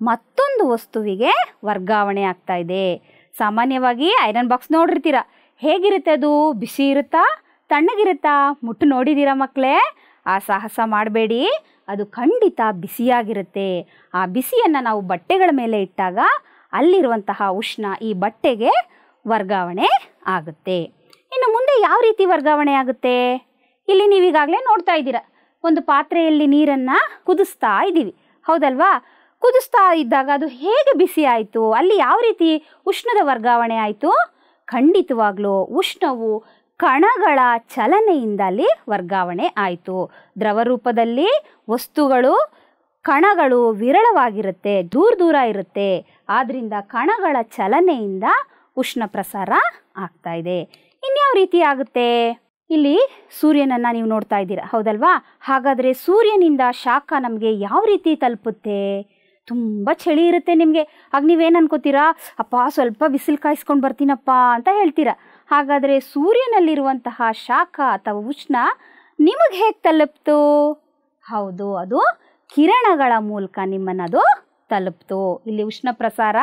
ಮತ್ತೊಂದು ವಸ್ತುವಿಗೆ ವರ್ಗಾವಣೆ ಆಗ್ತಾ ಇದೆ. ಸಾಮಾನ್ಯವಾಗಿ ಐರನ್ ಬಾಕ್ಸ್ ನೋಡಿರ್ತೀರ. ಹೇಗಿರುತ್ತೆ ಅದು? ಬಿಸಿ ಇರುತ್ತಾ ತಣ್ಣಗಿರುತ್ತಾ? ಮುಟ್ಟು ನೋಡಿದ್ದೀರಾ ಮಕ್ಕಳೇ? ಆ ಸಾಹಸ ಮಾಡಬೇಡಿ, ಅದು ಖಂಡಿತ ಬಿಸಿಯಾಗಿರುತ್ತೆ. ಆ ಬಿಸಿಯನ್ನು ನಾವು ಬಟ್ಟೆಗಳ ಮೇಲೆ ಇಟ್ಟಾಗ ಅಲ್ಲಿರುವಂತಹ ಉಷ್ಣ ಈ ಬಟ್ಟೆಗೆ ವರ್ಗಾವಣೆ ಆಗುತ್ತೆ. ಇನ್ನು ಮುಂದೆ ಯಾವ ರೀತಿ ವರ್ಗಾವಣೆ ಆಗುತ್ತೆ? ಇಲ್ಲಿ ನೀವೀಗಾಗಲೇ ನೋಡ್ತಾ ಇದ್ದೀರಾ, ಒಂದು ಪಾತ್ರೆಯಲ್ಲಿ ನೀರನ್ನು ಕುದಿಸ್ತಾ ಇದ್ದೀವಿ, ಹೌದಲ್ವಾ? ಕುದಿಸ್ತಾ ಇದ್ದಾಗ ಅದು ಹೇಗೆ ಬಿಸಿ ಆಯಿತು? ಅಲ್ಲಿ ಯಾವ ರೀತಿ ಉಷ್ಣದ ವರ್ಗಾವಣೆ ಆಯಿತು? ಖಂಡಿತವಾಗ್ಲೂ ಉಷ್ಣವು ಕಣಗಳ ಚಲನೆಯಿಂದ ಅಲ್ಲಿ ವರ್ಗಾವಣೆ ಆಯಿತು. ದ್ರವ ರೂಪದಲ್ಲಿ ವಸ್ತುಗಳು, ಕಣಗಳು ವಿರಳವಾಗಿರುತ್ತೆ, ದೂರ ದೂರ ಇರುತ್ತೆ. ಆದ್ದರಿಂದ ಕಣಗಳ ಚಲನೆಯಿಂದ ಉಷ್ಣ ಪ್ರಸಾರ ಆಗ್ತಾ ಇದೆ. ಇನ್ಯಾವ ರೀತಿ ಆಗುತ್ತೆ? ಇಲ್ಲಿ ಸೂರ್ಯನನ್ನು ನೀವು ನೋಡ್ತಾ ಇದ್ದೀರಾ, ಹೌದಲ್ವಾ? ಹಾಗಾದರೆ ಸೂರ್ಯನಿಂದ ಶಾಖ ನಮಗೆ ಯಾವ ರೀತಿ ತಲುಪುತ್ತೆ? ತುಂಬ ಚಳಿ ಇರುತ್ತೆ ನಿಮಗೆ. ಆಗ ನೀವೇನು ಅನ್ಕೋತೀರಾ? ಅಪ್ಪ ಸ್ವಲ್ಪ ಬಿಸಿಲು ಕಾಯಿಸ್ಕೊಂಡು ಬರ್ತೀನಪ್ಪ ಅಂತ ಹೇಳ್ತೀರಾ. ಹಾಗಾದರೆ ಸೂರ್ಯನಲ್ಲಿರುವಂತಹ ಶಾಖ ಅಥವಾ ಉಷ್ಣ ನಿಮಗೆ ಹೇಗೆ ತಲುಪ್ತು? ಹೌದು, ಅದು ಕಿರಣಗಳ ಮೂಲಕ ನಿಮ್ಮನ್ನದು ತಲುಪ್ತು. ಇಲ್ಲಿ ಉಷ್ಣ ಪ್ರಸಾರ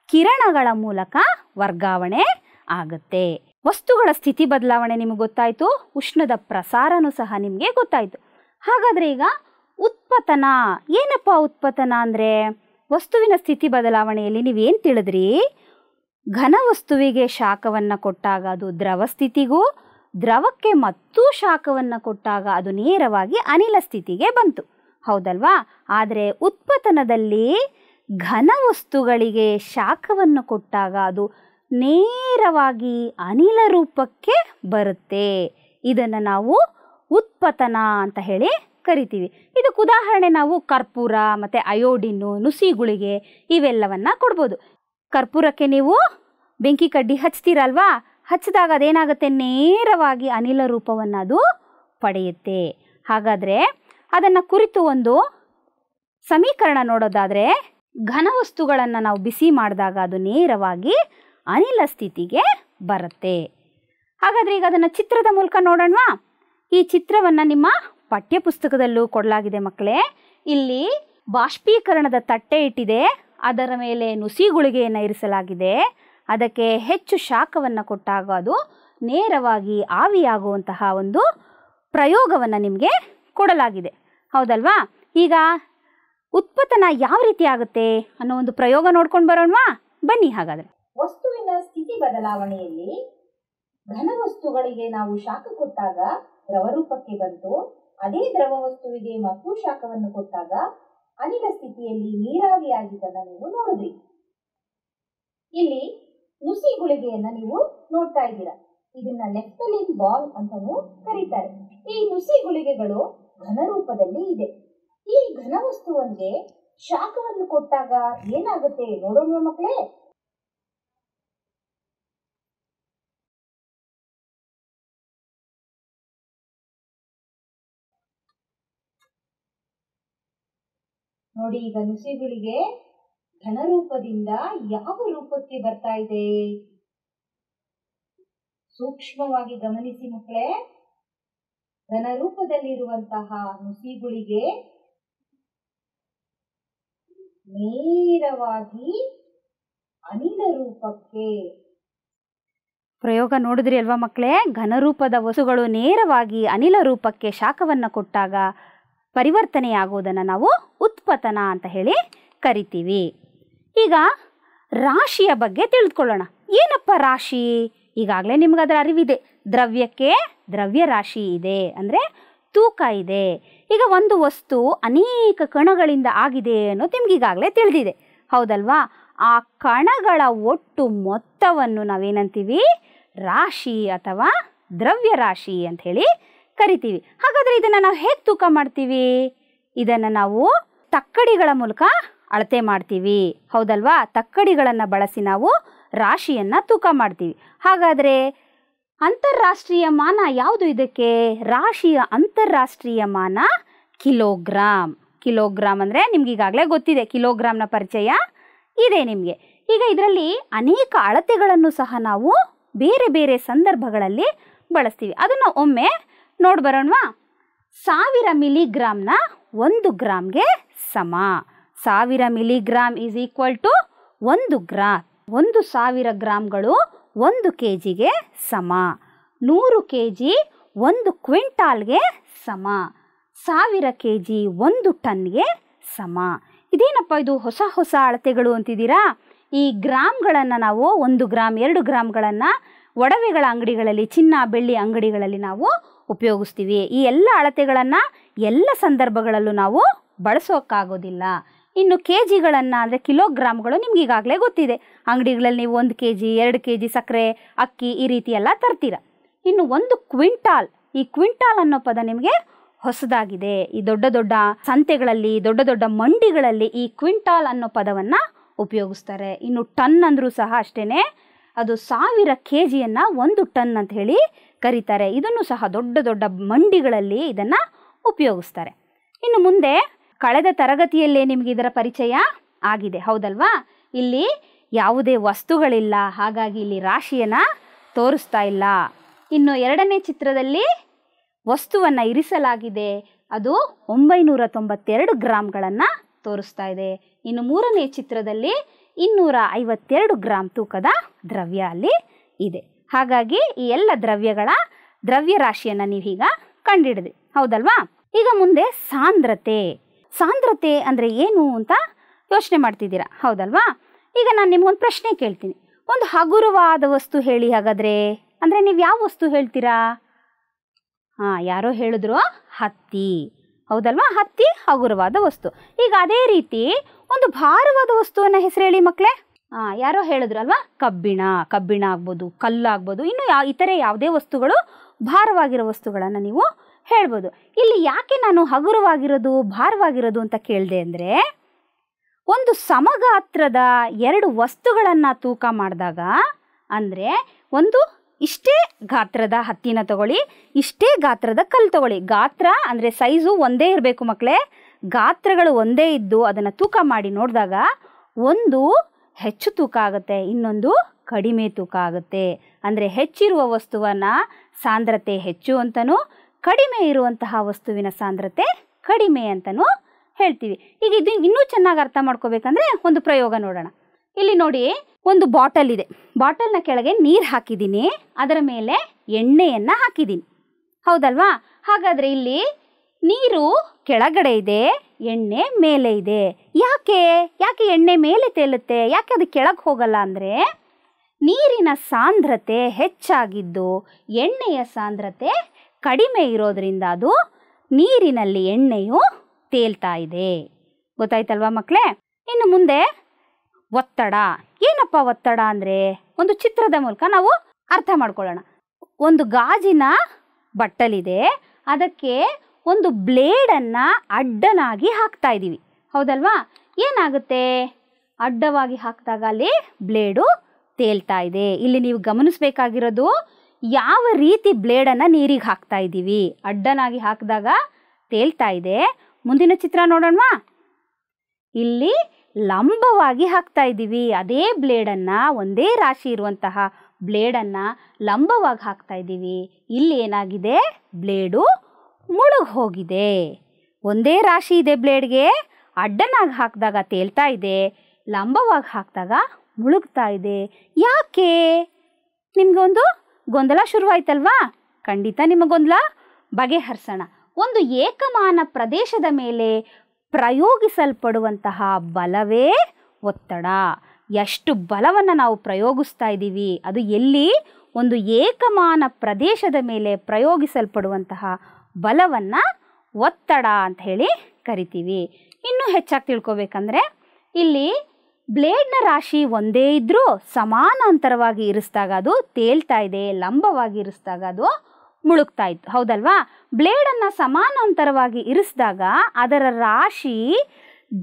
ಕಿರಣಗಳ ಮೂಲಕ ವರ್ಗಾವಣೆ ಆಗುತ್ತೆ. ವಸ್ತುಗಳ ಸ್ಥಿತಿ ಬದಲಾವಣೆ ನಿಮಗೆ ಗೊತ್ತಾಯಿತು, ಉಷ್ಣದ ಪ್ರಸಾರನೂ ಸಹ ನಿಮಗೆ ಗೊತ್ತಾಯಿತು. ಹಾಗಾದರೆ ಈಗ ಉತ್ಪತನ ಏನಪ್ಪ? ಉತ್ಪತನ ಅಂದರೆ ವಸ್ತುವಿನ ಸ್ಥಿತಿ ಬದಲಾವಣೆಯಲ್ಲಿ ನೀವೇನು ತಿಳಿದ್ರಿ? ಘನ ವಸ್ತುವಿಗೆ ಶಾಖವನ್ನು ಕೊಟ್ಟಾಗ ಅದು ದ್ರವ ಸ್ಥಿತಿಗೂ, ದ್ರವಕ್ಕೆ ಮತ್ತೂ ಶಾಖವನ್ನು ಕೊಟ್ಟಾಗ ಅದು ನೇರವಾಗಿ ಅನಿಲ ಸ್ಥಿತಿಗೆ ಬಂತು, ಹೌದಲ್ವಾ? ಆದರೆ ಉತ್ಪತನದಲ್ಲಿ ಘನ ವಸ್ತುಗಳಿಗೆ ಶಾಖವನ್ನು ಕೊಟ್ಟಾಗ ಅದು ನೇರವಾಗಿ ಅನಿಲ ರೂಪಕ್ಕೆ ಬರುತ್ತೆ. ಇದನ್ನು ನಾವು ಉತ್ಪತನ ಅಂತ ಹೇಳಿ ಕರಿತೀವಿ. ಇದಕ್ಕೆ ಉದಾಹರಣೆ ನಾವು ಕರ್ಪೂರ ಮತ್ತು ಅಯೋಡಿನ್ನು, ನುಸಿಗುಳಿಗೆ ಇವೆಲ್ಲವನ್ನು ಕೊಡ್ಬೋದು. ಕರ್ಪೂರಕ್ಕೆ ನೀವು ಬೆಂಕಿ ಕಡ್ಡಿ ಹಚ್ತೀರಲ್ವಾ? ಹಚ್ಚಿದಾಗ ಅದೇನಾಗುತ್ತೆ? ನೇರವಾಗಿ ಅನಿಲ ರೂಪವನ್ನು ಅದು ಪಡೆಯುತ್ತೆ. ಹಾಗಾದರೆ ಅದನ್ನು ಕುರಿತು ಒಂದು ಸಮೀಕರಣ ನೋಡೋದಾದರೆ, ಘನವಸ್ತುಗಳನ್ನು ನಾವು ಬಿಸಿ ಮಾಡಿದಾಗ ಅದು ನೇರವಾಗಿ ಅನಿಲ ಸ್ಥಿತಿಗೆ ಬರುತ್ತೆ. ಹಾಗಾದರೆ ಈಗ ಅದನ್ನು ಚಿತ್ರದ ಮೂಲಕ ನೋಡೋಣವಾ? ಈ ಚಿತ್ರವನ್ನು ನಿಮ್ಮ ಪಠ್ಯಪುಸ್ತಕದಲ್ಲೂ ಕೊಡಲಾಗಿದೆ ಮಕ್ಕಳೇ. ಇಲ್ಲಿ ಬಾಷ್ಪೀಕರಣದ ತಟ್ಟೆ ಇಟ್ಟಿದೆ, ಅದರ ಮೇಲೆ ನುಸಿಗುಳಿಗೆಯನ್ನು ಇರಿಸಲಾಗಿದೆ. ಅದಕ್ಕೆ ಹೆಚ್ಚು ಶಾಖವನ್ನು ಕೊಟ್ಟಾಗ ಅದು ನೇರವಾಗಿ ಆವಿಯಾಗುವಂತಹ ಒಂದು ಪ್ರಯೋಗವನ್ನು ನಿಮಗೆ ಕೊಡಲಾಗಿದೆ, ಹೌದಲ್ವಾ? ಈಗ ಉತ್ಪತನ ಯಾವ ರೀತಿ ಆಗುತ್ತೆ ಅನ್ನೋ ಒಂದು ಪ್ರಯೋಗ ನೋಡ್ಕೊಂಡು ಬರೋಣವಾ? ಬನ್ನಿ. ಹಾಗಾದರೆ ವಸ್ತುವಿನ ಸ್ಥಿತಿ ಬದಲಾವಣೆಯಲ್ಲಿ ಘನ ವಸ್ತುಗಳಿಗೆ ನಾವು ಶಾಖ ಕೊಟ್ಟಾಗ ದ್ರವ ರೂಪಕ್ಕೆ ಬಂತು. ಅದೇ ದ್ರವ ವಸ್ತುವಿಗೆ ಮತ್ತು ಶಾಖವನ್ನು ಕೊಟ್ಟಾಗ ಅನಿಲ ಸ್ಥಿತಿಯಲ್ಲಿ ನೀರಾವಿಯಾಗಿದ್ದನ್ನು ನೀವು ನೋಡಿದ್ರಿ. ಇಲ್ಲಿ ನುಸಿ ಗುಳಿಗೆಯನ್ನ ನೀವು ನೋಡ್ತಾ ಇದ್ದೀರಾ. ಇದನ್ನ ನೆಫ್ತಲಿನ್ ಬಾಲ್ ಅಂತಾನೂ ಕರೀತಾರೆ. ಈ ನುಸಿ ಗುಳಿಗೆಗಳು ಘನ ರೂಪದಲ್ಲಿ ಇದೆ. ಈ ಘನ ವಸ್ತುವಿಗೆ ಶಾಖವನ್ನು ಕೊಟ್ಟಾಗ ಏನಾಗುತ್ತೆ ನೋಡೋಣ ಮಕ್ಕಳೇ. ನೋಡಿ, ಈಗ ನುಸಿಗುಳಿಗೆ ಘನ ರೂಪದಿಂದ ಯಾವ ರೂಪಕ್ಕೆ ಬರ್ತಾ ಇದೆ? ಸೂಕ್ಷ್ಮವಾಗಿ ಗಮನಿಸಿ ಮಕ್ಕಳೇ. ಘನ ರೂಪದಲ್ಲಿರುವಂತಹ ನುಸಿಗುಳಿಗೆ ನೇರವಾಗಿ ಅನಿಲ ರೂಪಕ್ಕೆ. ಪ್ರಯೋಗ ನೋಡಿದ್ರಿ ಅಲ್ವಾ ಮಕ್ಕಳೇ? ಘನರೂಪದ ವಸ್ತುಗಳು ನೇರವಾಗಿ ಅನಿಲ ರೂಪಕ್ಕೆ ಶಾಖವನ್ನು ಕೊಟ್ಟಾಗ ಪರಿವರ್ತನೆಯಾಗುವುದನ್ನು ನಾವು ಉತ್ಪತನ ಅಂತ ಹೇಳಿ ಕರಿತೀವಿ. ಈಗ ರಾಶಿಯ ಬಗ್ಗೆ ತಿಳಿದುಕೊಳ್ಳೋಣ. ಏನಪ್ಪ ರಾಶಿ? ಈಗಾಗಲೇ ನಿಮ್ಗೆ ಅದರ ಅರಿವಿದೆ. ದ್ರವ್ಯಕ್ಕೆ ದ್ರವ್ಯ ರಾಶಿ ಇದೆ, ಅಂದರೆ ತೂಕ ಇದೆ. ಈಗ ಒಂದು ವಸ್ತು ಅನೇಕ ಕಣಗಳಿಂದ ಆಗಿದೆ ಅನ್ನೋದು ನಿಮ್ಗೆ ಈಗಾಗಲೇ ತಿಳಿದಿದೆ, ಹೌದಲ್ವಾ? ಆ ಕಣಗಳ ಒಟ್ಟು ಮೊತ್ತವನ್ನು ನಾವೇನಂತೀವಿ? ರಾಶಿ ಅಥವಾ ದ್ರವ್ಯ ರಾಶಿ ಅಂತ ಹೇಳಿ ಕರಿತೀವಿ. ಹಾಗಾದರೆ ಇದನ್ನು ನಾವು ಹೇಗೆ ತೂಕ ಮಾಡ್ತೀವಿ? ಇದನ್ನು ನಾವು ತಕ್ಕಡಿಗಳ ಮೂಲಕ ಅಳತೆ ಮಾಡ್ತೀವಿ, ಹೌದಲ್ವಾ? ತಕ್ಕಡಿಗಳನ್ನು ಬಳಸಿ ನಾವು ರಾಶಿಯನ್ನು ತೂಕ ಮಾಡ್ತೀವಿ. ಹಾಗಾದರೆ ಅಂತಾರಾಷ್ಟ್ರೀಯ ಮಾನ ಯಾವುದು ಇದಕ್ಕೆ? ರಾಶಿಯ ಅಂತಾರಾಷ್ಟ್ರೀಯ ಮಾನ ಕಿಲೋಗ್ರಾಮ್. ಕಿಲೋಗ್ರಾಮ್ ಅಂದರೆ ನಿಮ್ಗೆ ಈಗಾಗಲೇ ಗೊತ್ತಿದೆ, ಕಿಲೋಗ್ರಾಮ್ನ ಪರಿಚಯ ಇದೆ ನಿಮಗೆ. ಈಗ ಇದರಲ್ಲಿ ಅನೇಕ ಅಳತೆಗಳನ್ನು ಸಹ ನಾವು ಬೇರೆ ಬೇರೆ ಸಂದರ್ಭಗಳಲ್ಲಿ ಬಳಸ್ತೀವಿ. ಅದನ್ನು ಒಮ್ಮೆ ನೋಡಿ ಬರೋಣವಾ? 1000 ಮಿಲಿಗ್ರಾಮ್ನ 1 ಗ್ರಾಮ್ಗೆ ಸಮ. 1000 milligram is equal to 1 gram. 1000 ಗ್ರಾಮ್ಗಳು 1 kgಗೆ ಸಮ. 100 kg 1 ಕ್ವಿಂಟಾಲ್ಗೆ ಸಮ. 1000 kg 1 ಟನ್ಗೆ ಸಮ. ಇದೇನಪ್ಪ ಇದು ಹೊಸ ಹೊಸ ಅಳತೆಗಳು ಅಂತಿದ್ದೀರಾ? ಈ ಗ್ರಾಮ್ಗಳನ್ನು ನಾವು 1 ಗ್ರಾಮ್ 2 ಗ್ರಾಮ್ಗಳನ್ನು ಒಡವೆಗಳ ಅಂಗಡಿಗಳಲ್ಲಿ, ಚಿನ್ನ ಬೆಳ್ಳಿ ಅಂಗಡಿಗಳಲ್ಲಿ ನಾವು ಉಪಯೋಗಿಸ್ತೀವಿ. ಈ ಎಲ್ಲ ಅಳತೆಗಳನ್ನು ಎಲ್ಲ ಸಂದರ್ಭಗಳಲ್ಲೂ ನಾವು ಬಳಸೋಕ್ಕಾಗೋದಿಲ್ಲ. ಇನ್ನು ಕೆ ಜಿಗಳನ್ನು ಅಂದರೆ ಕಿಲೋಗ್ರಾಮ್ಗಳು ನಿಮ್ಗೆ ಈಗಾಗಲೇ ಗೊತ್ತಿದೆ. ಅಂಗಡಿಗಳಲ್ಲಿ ನೀವು 1 kg 2 kg ಸಕ್ಕರೆ, ಅಕ್ಕಿ ಈ ರೀತಿ ಎಲ್ಲ ತರ್ತೀರ. ಇನ್ನು 1 ಕ್ವಿಂಟಾಲ್, ಈ ಕ್ವಿಂಟಾಲ್ ಅನ್ನೋ ಪದ ನಿಮಗೆ ಹೊಸದಾಗಿದೆ. ಈ ದೊಡ್ಡ ದೊಡ್ಡ ಸಂತೆಗಳಲ್ಲಿ, ದೊಡ್ಡ ದೊಡ್ಡ ಮಂಡಿಗಳಲ್ಲಿ ಈ ಕ್ವಿಂಟಾಲ್ ಅನ್ನೋ ಪದವನ್ನು ಉಪಯೋಗಿಸ್ತಾರೆ. ಇನ್ನು ಟನ್ ಅಂದರೂ ಸಹ ಅಷ್ಟೇ, ಅದು 1000 kgಯನ್ನು 1 ಟನ್ ಅಂತ ಹೇಳಿ ಕರೀತಾರೆ. ಇದನ್ನು ಸಹ ದೊಡ್ಡ ದೊಡ್ಡ ಮಂಡಿಗಳಲ್ಲಿ ಇದನ್ನು ಉಪಯೋಗಿಸ್ತಾರೆ. ಇನ್ನು ಮುಂದೆ ಕಳೆದ ತರಗತಿಯಲ್ಲೇ ನಿಮಗೆ ಇದರ ಪರಿಚಯ ಆಗಿದೆ, ಹೌದಲ್ವಾ? ಇಲ್ಲಿ ಯಾವುದೇ ವಸ್ತುಗಳಿಲ್ಲ, ಹಾಗಾಗಿ ಇಲ್ಲಿ ರಾಶಿಯನ್ನು ತೋರಿಸ್ತಾ ಇಲ್ಲ. ಇನ್ನು ಎರಡನೇ ಚಿತ್ರದಲ್ಲಿ ವಸ್ತುವನ್ನು ಇರಿಸಲಾಗಿದೆ, ಅದು 992 ಗ್ರಾಮ್ಗಳನ್ನು ತೋರಿಸ್ತಾ ಇದೆ. ಇನ್ನು ಮೂರನೇ ಚಿತ್ರದಲ್ಲಿ 252 ಗ್ರಾಮ್ ತೂಕದ ದ್ರವ್ಯ ಅಲ್ಲಿ ಇದೆ. ಹಾಗಾಗಿ ಈ ಎಲ್ಲ ದ್ರವ್ಯಗಳ ದ್ರವ್ಯರಾಶಿಯನ್ನು ನೀವೀಗ ಕಂಡುಹಿಡಿದ್ರಿ, ಹೌದಲ್ವಾ? ಈಗ ಮುಂದೆ ಸಾಂದ್ರತೆ. ಸಾಂದ್ರತೆ ಅಂದರೆ ಏನು ಅಂತ ಯೋಚನೆ ಮಾಡ್ತಿದ್ದೀರಾ, ಹೌದಲ್ವಾ? ಈಗ ನಾನು ನಿಮ್ಗೊಂದು ಪ್ರಶ್ನೆ ಕೇಳ್ತೀನಿ. ಒಂದು ಹಗುರವಾದ ವಸ್ತು ಹೇಳಿ ಹಾಗಾದರೆ. ಅಂದರೆ ನೀವು ಯಾವ ವಸ್ತು ಹೇಳ್ತೀರಾ? ಯಾರೋ ಹೇಳಿದ್ರು ಹತ್ತಿ, ಹೌದಲ್ವಾ? ಹತ್ತಿ ಹಗುರವಾದ ವಸ್ತು. ಈಗ ಅದೇ ರೀತಿ ಒಂದು ಭಾರವಾದ ವಸ್ತುವನ್ನು ಹೆಸರು ಹೇಳಿ ಮಕ್ಕಳೇ. ಯಾರೋ ಹೇಳಿದ್ರು ಅಲ್ವಾ? ಕಬ್ಬಿಣ ಆಗ್ಬೋದು, ಕಲ್ಲಾಗ್ಬೋದು, ಇನ್ನು ಇತರೆ ಯಾವುದೇ ವಸ್ತುಗಳು ಭಾರವಾಗಿರೋ ವಸ್ತುಗಳನ್ನು ನೀವು ಹೇಳ್ಬೋದು. ಇಲ್ಲಿ ಯಾಕೆ ನಾನು ಹಗುರವಾಗಿರೋದು ಭಾರವಾಗಿರೋದು ಅಂತ ಕೇಳಿದೆ ಅಂದರೆ, ಒಂದು ಸಮಗಾತ್ರದ 2 ವಸ್ತುಗಳನ್ನು ತೂಕ ಮಾಡಿದಾಗ, ಅಂದರೆ ಒಂದು ಇಷ್ಟೇ ಗಾತ್ರದ ಹತ್ತಿನ ತಗೊಳ್ಳಿ, ಇಷ್ಟೇ ಗಾತ್ರದ ಕಲ್ಲು ತಗೊಳ್ಳಿ. ಗಾತ್ರ ಅಂದರೆ ಸೈಜು ಒಂದೇ ಇರಬೇಕು ಮಕ್ಕಳೇ. ಗಾತ್ರಗಳು ಒಂದೇ ಇದ್ದು ಅದನ್ನು ತೂಕ ಮಾಡಿ ನೋಡಿದಾಗ ಒಂದು ಹೆಚ್ಚು ತೂಕ ಆಗುತ್ತೆ, ಇನ್ನೊಂದು ಕಡಿಮೆ ತೂಕ ಆಗುತ್ತೆ. ಅಂದರೆ ಹೆಚ್ಚಿರುವ ವಸ್ತುವನ್ನು ಸಾಂದ್ರತೆ ಹೆಚ್ಚು ಅಂತನೂ, ಕಡಿಮೆ ಇರುವಂತಹ ವಸ್ತುವಿನ ಸಾಂದ್ರತೆ ಕಡಿಮೆ ಅಂತನೂ ಹೇಳ್ತೀವಿ. ಈಗ ಇದು ಇನ್ನೂ ಚೆನ್ನಾಗಿ ಅರ್ಥ ಮಾಡ್ಕೋಬೇಕಂದ್ರೆ ಒಂದು ಪ್ರಯೋಗ ನೋಡೋಣ. ಇಲ್ಲಿ ನೋಡಿ, ಒಂದು ಬಾಟಲ್ ಇದೆ. ಬಾಟಲ್ನ ಕೆಳಗೆ ನೀರು ಹಾಕಿದ್ದೀನಿ, ಅದರ ಮೇಲೆ ಎಣ್ಣೆಯನ್ನು ಹಾಕಿದ್ದೀನಿ, ಹೌದಲ್ವಾ? ಹಾಗಾದರೆ ಇಲ್ಲಿ ನೀರು ಕೆಳಗಡೆ ಇದೆ, ಎಣ್ಣೆ ಮೇಲೆ ಇದೆ. ಯಾಕೆ ಎಣ್ಣೆ ಮೇಲೆ ತೇಲುತ್ತೆ, ಯಾಕೆ ಅದು ಕೆಳಗೆ ಹೋಗಲ್ಲ ಅಂದರೆ, ನೀರಿನ ಸಾಂದ್ರತೆ ಹೆಚ್ಚಾಗಿದ್ದು ಎಣ್ಣೆಯ ಸಾಂದ್ರತೆ ಕಡಿಮೆ ಇರೋದ್ರಿಂದ ಅದು ನೀರಿನಲ್ಲಿ ಎಣ್ಣೆಯು ತೇಲ್ತಾ ಇದೆ. ಗೊತ್ತಾಯ್ತಲ್ವಾ ಮಕ್ಕಳೇ? ಇನ್ನು ಮುಂದೆ ಒತ್ತಡ. ಏನಪ್ಪ ಒತ್ತಡ ಅಂದರೆ, ಒಂದು ಚಿತ್ರದ ಮೂಲಕ ನಾವು ಅರ್ಥ ಮಾಡ್ಕೊಳ್ಳೋಣ. ಒಂದು ಗಾಜಿನ ಬಟ್ಟಲಿದೆ, ಅದಕ್ಕೆ ಒಂದು ಬ್ಲೇಡನ್ನು ಅಡ್ಡನಾಗಿ ಹಾಕ್ತಾ ಇದ್ದೀವಿ, ಹೌದಲ್ವಾ? ಏನಾಗುತ್ತೆ? ಅಡ್ಡವಾಗಿ ಹಾಕಿದಾಗ ಅಲ್ಲಿ ಬ್ಲೇಡು ತೇಲ್ತಾ ಇದೆ. ಇಲ್ಲಿ ನೀವು ಗಮನಿಸಬೇಕಾಗಿರೋದು, ಯಾವ ರೀತಿ ಬ್ಲೇಡನ್ನು ನೀರಿಗೆ ಹಾಕ್ತಾ ಇದ್ದೀವಿ. ಅಡ್ಡನಾಗಿ ಹಾಕಿದಾಗ ತೇಲ್ತಾ ಇದೆ. ಮುಂದಿನ ಚಿತ್ರ ನೋಡೋಣವಾ? ಇಲ್ಲಿ ಲಂಬವಾಗಿ ಹಾಕ್ತಾ ಇದ್ದೀವಿ. ಅದೇ ಬ್ಲೇಡನ್ನು, ಒಂದೇ ರಾಶಿ ಇರುವಂತಹ ಬ್ಲೇಡನ್ನು ಲಂಬವಾಗಿ ಹಾಕ್ತಾ ಇದ್ದೀವಿ. ಇಲ್ಲಿ ಏನಾಗಿದೆ? ಬ್ಲೇಡು ಮುಳುಗಿ ಹೋಗಿದೆ. ಒಂದೇ ರಾಶಿ ಇದೆ ಬ್ಲೇಡ್ಗೆ, ಅಡ್ಡನಾಗಿ ಹಾಕಿದಾಗ ತೇಲ್ತಾ ಇದೆ, ಲಂಬವಾಗಿ ಹಾಕಿದಾಗ ಮುಳುಗ್ತಾ ಇದೆ. ಯಾಕೆ? ನಿಮಗೊಂದು ಗೊಂದಲ ಶುರುವಾಯ್ತಲ್ವಾ? ಖಂಡಿತ ನಿಮ್ಮ ಗೊಂದಲ ಬಗೆಹರಿಸೋಣ. ಒಂದು ಏಕಮಾನ ಪ್ರದೇಶದ ಮೇಲೆ ಪ್ರಯೋಗಿಸಲ್ಪಡುವಂತಹ ಬಲವೇ ಒತ್ತಡ. ಎಷ್ಟು ಬಲವನ್ನು ನಾವು ಪ್ರಯೋಗಿಸ್ತಾ ಇದ್ದೀವಿ, ಅದು ಎಲ್ಲಿ? ಒಂದು ಏಕಮಾನ ಪ್ರದೇಶದ ಮೇಲೆ ಪ್ರಯೋಗಿಸಲ್ಪಡುವಂತಹ ಬಲವನ್ನು ಒತ್ತಡ ಅಂತ ಹೇಳಿ ಕರಿತೀವಿ. ಇನ್ನೂ ಹೆಚ್ಚಾಗಿ ತಿಳ್ಕೊಬೇಕಂದ್ರೆ, ಇಲ್ಲಿ ಬ್ಲೇಡ್ನ ರಾಶಿ ಒಂದೇ ಇದ್ದರೂ ಸಮಾನಾಂತರವಾಗಿ ಇರಿಸಿದಾಗ ಅದು ತೇಲ್ತಾ ಇದೆ, ಲಂಬವಾಗಿ ಇರಿಸಿದಾಗ ಅದು ಮುಳುಗ್ತಾ ಇತ್ತು, ಹೌದಲ್ವಾ? ಬ್ಲೇಡನ್ನು ಸಮಾನಾಂತರವಾಗಿ ಇರಿಸಿದಾಗ ಅದರ ರಾಶಿ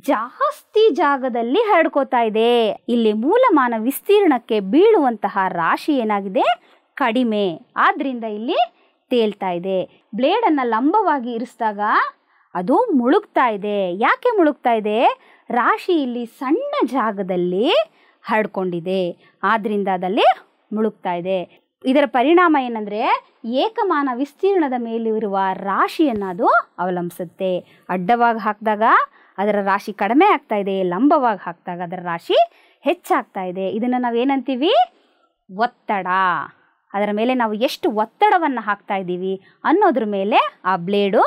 ಜಾಸ್ತಿ ಜಾಗದಲ್ಲಿ ಹರಡ್ಕೋತಾ ಇದೆ. ಇಲ್ಲಿ ಮೂಲಮಾನ ವಿಸ್ತೀರ್ಣಕ್ಕೆ ಬೀಳುವಂತಹ ರಾಶಿ ಏನಾಗಿದೆ? ಕಡಿಮೆ, ಆದ್ದರಿಂದ ಇಲ್ಲಿ ತೇಲ್ತಾ ಇದೆ. ಬ್ಲೇಡನ್ನು ಲಂಬವಾಗಿ ಇರಿಸಿದಾಗ ಅದು ಮುಳುಗ್ತಾ ಇದೆ. ಯಾಕೆ ಮುಳುಗ್ತಾ ಇದೆ? ರಾಶಿ ಇಲ್ಲಿ ಸಣ್ಣ ಜಾಗದಲ್ಲಿ ಹರಡ್ಕೊಂಡಿದೆ, ಆದ್ದರಿಂದ ಅದಲ್ಲಿ ಮುಳುಗ್ತಾ ಇದೆ. ಇದರ ಪರಿಣಾಮ ಏನಂದರೆ ಏಕಮಾನ ವಿಸ್ತೀರ್ಣದ ಮೇಲಿರುವ ರಾಶಿಯನ್ನು ಅದು ಅವಲಂಬಿಸುತ್ತೆ. ಅಡ್ಡವಾಗಿ ಹಾಕಿದಾಗ ಅದರ ರಾಶಿ ಕಡಿಮೆ ಆಗ್ತಾ ಇದೆ, ಲಂಬವಾಗಿ ಹಾಕಿದಾಗ ಅದರ ರಾಶಿ ಹೆಚ್ಚಾಗ್ತಾ ಇದೆ. ಇದನ್ನು ನಾವೇನಂತೀವಿ? ಒತ್ತಡ. ಅದರ ಮೇಲೆ ನಾವು ಎಷ್ಟು ಒತ್ತಡವನ್ನು ಹಾಕ್ತಾ ಇದ್ದೀವಿ ಅನ್ನೋದ್ರ ಮೇಲೆ ಆ ಬ್ಲೇಡು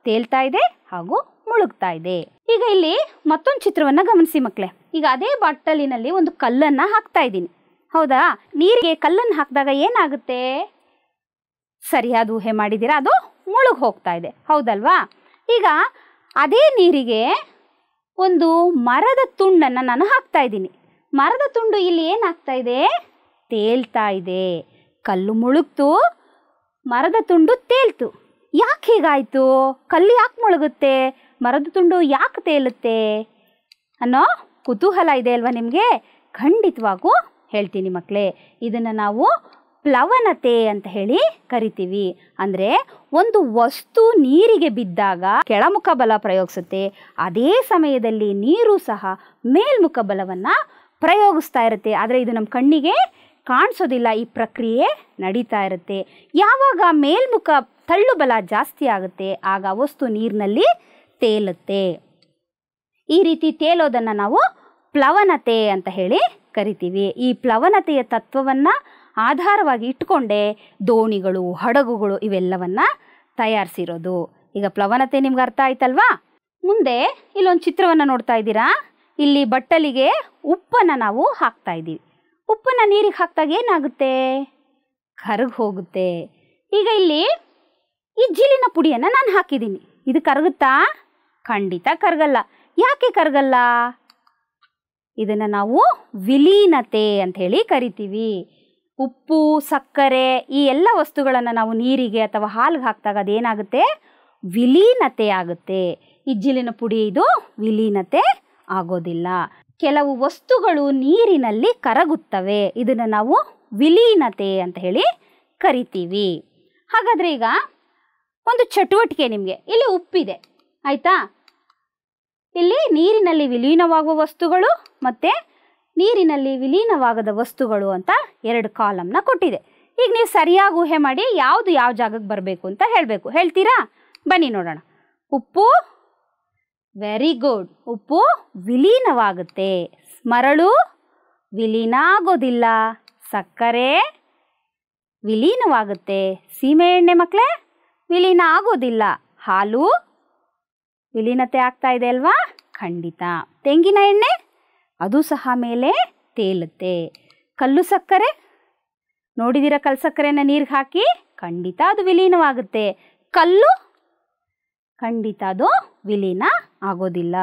ತೇಲ್ತಾ ಇದೆ ಹಾಗೂ ಮುಳುಗ್ತಾ ಇದೆ. ಈಗ ಇಲ್ಲಿ ಮತ್ತೊಂದು ಚಿತ್ರವನ್ನು ಗಮನಿಸಿ ಮಕ್ಕಳೇ. ಈಗ ಅದೇ ಬಾಟಲಿನಲ್ಲಿ ಒಂದು ಕಲ್ಲನ್ನು ಹಾಕ್ತಾ ಇದ್ದೀನಿ, ಹೌದಾ? ನೀರಿಗೆ ಕಲ್ಲನ್ನು ಹಾಕಿದಾಗ ಏನಾಗುತ್ತೆ? ಸರಿಯಾದ ಊಹೆ ಮಾಡಿದ್ದೀರಾ, ಅದು ಮುಳುಗಿ ಹೋಗ್ತಾ ಇದೆ, ಹೌದಲ್ವಾ? ಈಗ ಅದೇ ನೀರಿಗೆ ಒಂದು ಮರದ ತುಂಡನ್ನು ನಾನು ಹಾಕ್ತಾ ಇದ್ದೀನಿ. ಮರದ ತುಂಡು ಇಲ್ಲಿ ಏನಾಗ್ತಾ ಇದೆ? ತೇಲ್ತಾ ಇದೆ. ಕಲ್ಲು ಮುಳುಗ್ತು, ಮರದ ತುಂಡು ತೇಲ್ತು. ಯಾಕೆ ಹೀಗಾಯಿತು? ಕಲ್ಲು ಯಾಕೆ ಮುಳುಗುತ್ತೆ, ಮರದ ತುಂಡು ಯಾಕೆ ತೇಲುತ್ತೆ ಅನ್ನೋ ಕುತೂಹಲ ಇದೆ ಅಲ್ವಾ ನಿಮಗೆ? ಖಂಡಿತವಾಗೂ ಹೇಳ್ತೀನಿ ಮಕ್ಕಳೇ. ಇದನ್ನು ನಾವು ಪ್ಲವನತೆ ಅಂತ ಹೇಳಿ ಕರಿತೀವಿ. ಅಂದರೆ ಒಂದು ವಸ್ತು ನೀರಿಗೆ ಬಿದ್ದಾಗ ಕೆಳಮುಖ ಬಲ ಪ್ರಯೋಗಿಸುತ್ತೆ, ಅದೇ ಸಮಯದಲ್ಲಿ ನೀರು ಸಹ ಮೇಲ್ಮುಖ ಬಲವನ್ನು ಪ್ರಯೋಗಿಸ್ತಾ ಇರುತ್ತೆ. ಆದರೆ ಇದು ನಮ್ಮ ಕಣ್ಣಿಗೆ ಕಾಣಿಸೋದಿಲ್ಲ, ಈ ಪ್ರಕ್ರಿಯೆ ನಡೀತಾ ಇರುತ್ತೆ. ಯಾವಾಗ ಮೇಲ್ಮುಖ ತಳ್ಳು ಬಲ ಜಾಸ್ತಿ ಆಗುತ್ತೆ ಆಗ ವಸ್ತು ನೀರಿನಲ್ಲಿ ತೇಲುತ್ತೆ. ಈ ರೀತಿ ತೇಲೋದನ್ನು ನಾವು ಪ್ಲವನತೆ ಅಂತ ಹೇಳಿ ಕರಿತೀವಿ. ಈ ಪ್ಲವನತೆಯ ತತ್ವವನ್ನು ಆಧಾರವಾಗಿ ಇಟ್ಕೊಂಡೇ ದೋಣಿಗಳು, ಹಡಗುಗಳು ಇವೆಲ್ಲವನ್ನು ತಯಾರಿಸಿರೋದು. ಈಗ ಪ್ಲವನತೆ ನಿಮ್ಗೆ ಅರ್ಥ ಆಯ್ತಲ್ವಾ? ಮುಂದೆ ಇಲ್ಲೊಂದು ಚಿತ್ರವನ್ನು ನೋಡ್ತಾ ಇದ್ದೀರಾ. ಇಲ್ಲಿ ಬಟ್ಟಲಿಗೆ ಉಪ್ಪನ್ನು ನಾವು ಹಾಕ್ತಾ ಇದ್ದೀವಿ. ಉಪ್ಪನ್ನು ನೀರಿಗೆ ಹಾಕಿದಾಗ ಏನಾಗುತ್ತೆ? ಕರಗಿ ಹೋಗುತ್ತೆ. ಈಗ ಇಲ್ಲಿ ಈ ಜಿಲಿನ ಪುಡಿಯನ್ನು ನಾನು ಹಾಕಿದ್ದೀನಿ, ಇದು ಕರಗುತ್ತಾ? ಖಂಡಿತ ಕರಗಲ್ಲ. ಯಾಕೆ ಕರಗಲ್ಲ? ಇದನ್ನು ನಾವು ವಿಲೀನತೆ ಅಂತ ಹೇಳಿ ಕರಿತೀವಿ. ಉಪ್ಪು, ಸಕ್ಕರೆ ಈ ಎಲ್ಲ ವಸ್ತುಗಳನ್ನು ನಾವು ನೀರಿಗೆ ಅಥವಾ ಹಾಲಿಗೆ ಹಾಕಿದಾಗ ಅದೇನಾಗುತ್ತೆ? ವಿಲೀನತೆ ಆಗುತ್ತೆ. ಇಜ್ಜಿಲಿನ ಪುಡಿ ಇದು ವಿಲೀನತೆ ಆಗೋದಿಲ್ಲ. ಕೆಲವು ವಸ್ತುಗಳು ನೀರಿನಲ್ಲಿ ಕರಗುತ್ತವೆ, ಇದನ್ನು ನಾವು ವಿಲೀನತೆ ಅಂತ ಹೇಳಿ ಕರಿತೀವಿ. ಹಾಗಾದರೆ ಈಗ ಒಂದು ಚಟುವಟಿಕೆ ನಿಮಗೆ. ಇಲ್ಲಿ ಉಪ್ಪಿದೆ, ಆಯಿತಾ? ಇಲ್ಲಿ ನೀರಿನಲ್ಲಿ ವಿಲೀನವಾಗುವ ವಸ್ತುಗಳು ಮತ್ತು ನೀರಿನಲ್ಲಿ ವಿಲೀನವಾಗದ ವಸ್ತುಗಳು ಅಂತ 2 ಕಾಲಮ್ನ ಕೊಟ್ಟಿದೆ. ಈಗ ನೀವು ಸರಿಯಾಗಿ ಊಹೆ ಮಾಡಿ ಯಾವುದು ಯಾವ ಜಾಗಕ್ಕೆ ಬರಬೇಕು ಅಂತ ಹೇಳಬೇಕು. ಹೇಳ್ತೀರಾ? ಬನ್ನಿ ನೋಡೋಣ. ಉಪ್ಪು, ವೆರಿ ಗುಡ್, ಉಪ್ಪು ವಿಲೀನವಾಗುತ್ತೆ. ಮರಳು ವಿಲೀನ ಆಗೋದಿಲ್ಲ. ಸಕ್ಕರೆ ವಿಲೀನವಾಗುತ್ತೆ. ಸೀಮೆ ಎಣ್ಣೆ ಮಕ್ಕಳೇ ವಿಲೀನ ಆಗೋದಿಲ್ಲ. ಹಾಲು ವಿಲೀನತೆ ಆಗ್ತಾ ಇದೆ ಅಲ್ವಾ? ಖಂಡಿತ. ತೆಂಗಿನ ಎಣ್ಣೆ ಅದು ಸಹ ಮೇಲೆ ತೇಲುತ್ತೆ. ಕಲ್ಲು ಸಕ್ಕರೆ ನೋಡಿದಿರ, ಕಲ್ಲು ಸಕ್ಕರೆಯನ್ನು ನೀರಿಗೆ ಹಾಕಿ ಖಂಡಿತ ಅದು ವಿಲೀನವಾಗುತ್ತೆ. ಕಲ್ಲು ಖಂಡಿತ ಅದು ವಿಲೀನ ಆಗೋದಿಲ್ಲ.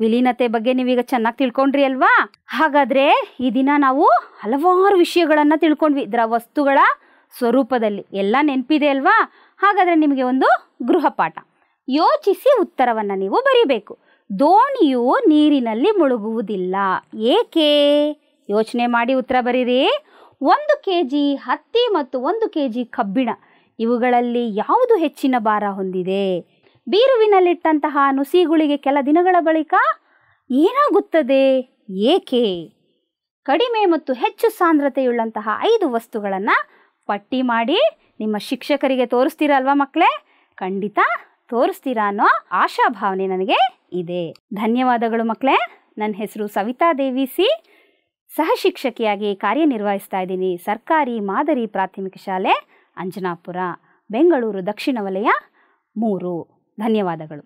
ವಿಲೀನತೆ ಬಗ್ಗೆ ನೀವೀಗ ಚೆನ್ನಾಗಿ ತಿಳ್ಕೊಂಡ್ರಿ ಅಲ್ವಾ? ಹಾಗಾದರೆ ಈ ದಿನ ನಾವು ಹಲವಾರು ವಿಷಯಗಳನ್ನು ತಿಳ್ಕೊಂಡ್ವಿ ಇದರ ವಸ್ತುಗಳ ಸ್ವರೂಪದಲ್ಲಿ. ಎಲ್ಲ ನೆನಪಿದೆ ಅಲ್ವಾ? ಹಾಗಾದರೆ ನಿಮಗೆ ಒಂದು ಗೃಹ ಪಾಠ. ಯೋಚಿಸಿ ಉತ್ತರವನ್ನು ನೀವು ಬರೀಬೇಕು. ದೋಣಿಯು ನೀರಿನಲ್ಲಿ ಮುಳುಗುವುದಿಲ್ಲ, ಏಕೆ? ಯೋಚನೆ ಮಾಡಿ ಉತ್ತರ ಬರೀರಿ. 1 kg ಹತ್ತಿ ಮತ್ತು 1 kg ಕಬ್ಬಿಣ ಇವುಗಳಲ್ಲಿ ಯಾವುದು ಹೆಚ್ಚಿನ ಭಾರ ಹೊಂದಿದೆ? ಬೀರುವಿನಲ್ಲಿಟ್ಟಂತಹ ನುಸಿಗುಳಿಗೆ ಕೆಲ ದಿನಗಳ ಬಳಿಕ ಏನಾಗುತ್ತದೆ, ಏಕೆ? ಕಡಿಮೆ ಮತ್ತು ಹೆಚ್ಚು ಸಾಂದ್ರತೆಯುಳ್ಳಂತಹ 5 ವಸ್ತುಗಳನ್ನು ಪಟ್ಟಿ ಮಾಡಿ ನಿಮ್ಮ ಶಿಕ್ಷಕರಿಗೆ ತೋರಿಸ್ತೀರಾ ಅಲ್ವಾ ಮಕ್ಕಳೇ? ಖಂಡಿತ ತೋರಿಸ್ತೀರಾ ಅನ್ನೋ ಆಶಾಭಾವನೆ ನನಗೆ ಇದೆ. ಧನ್ಯವಾದಗಳು ಮಕ್ಕಳೇ. ನನ್ನ ಹೆಸರು ಸವಿತಾ ದೇವಿ ಸಿ, ಸಹ ಶಿಕ್ಷಕಿಯಾಗಿ ಕಾರ್ಯನಿರ್ವಹಿಸ್ತಾ ಇದ್ದೀನಿ. ಸರ್ಕಾರಿ ಮಾದರಿ ಪ್ರಾಥಮಿಕ ಶಾಲೆ ಅಂಜನಾಪುರ, ಬೆಂಗಳೂರು ದಕ್ಷಿಣ ವಲಯ 3. ಧನ್ಯವಾದಗಳು.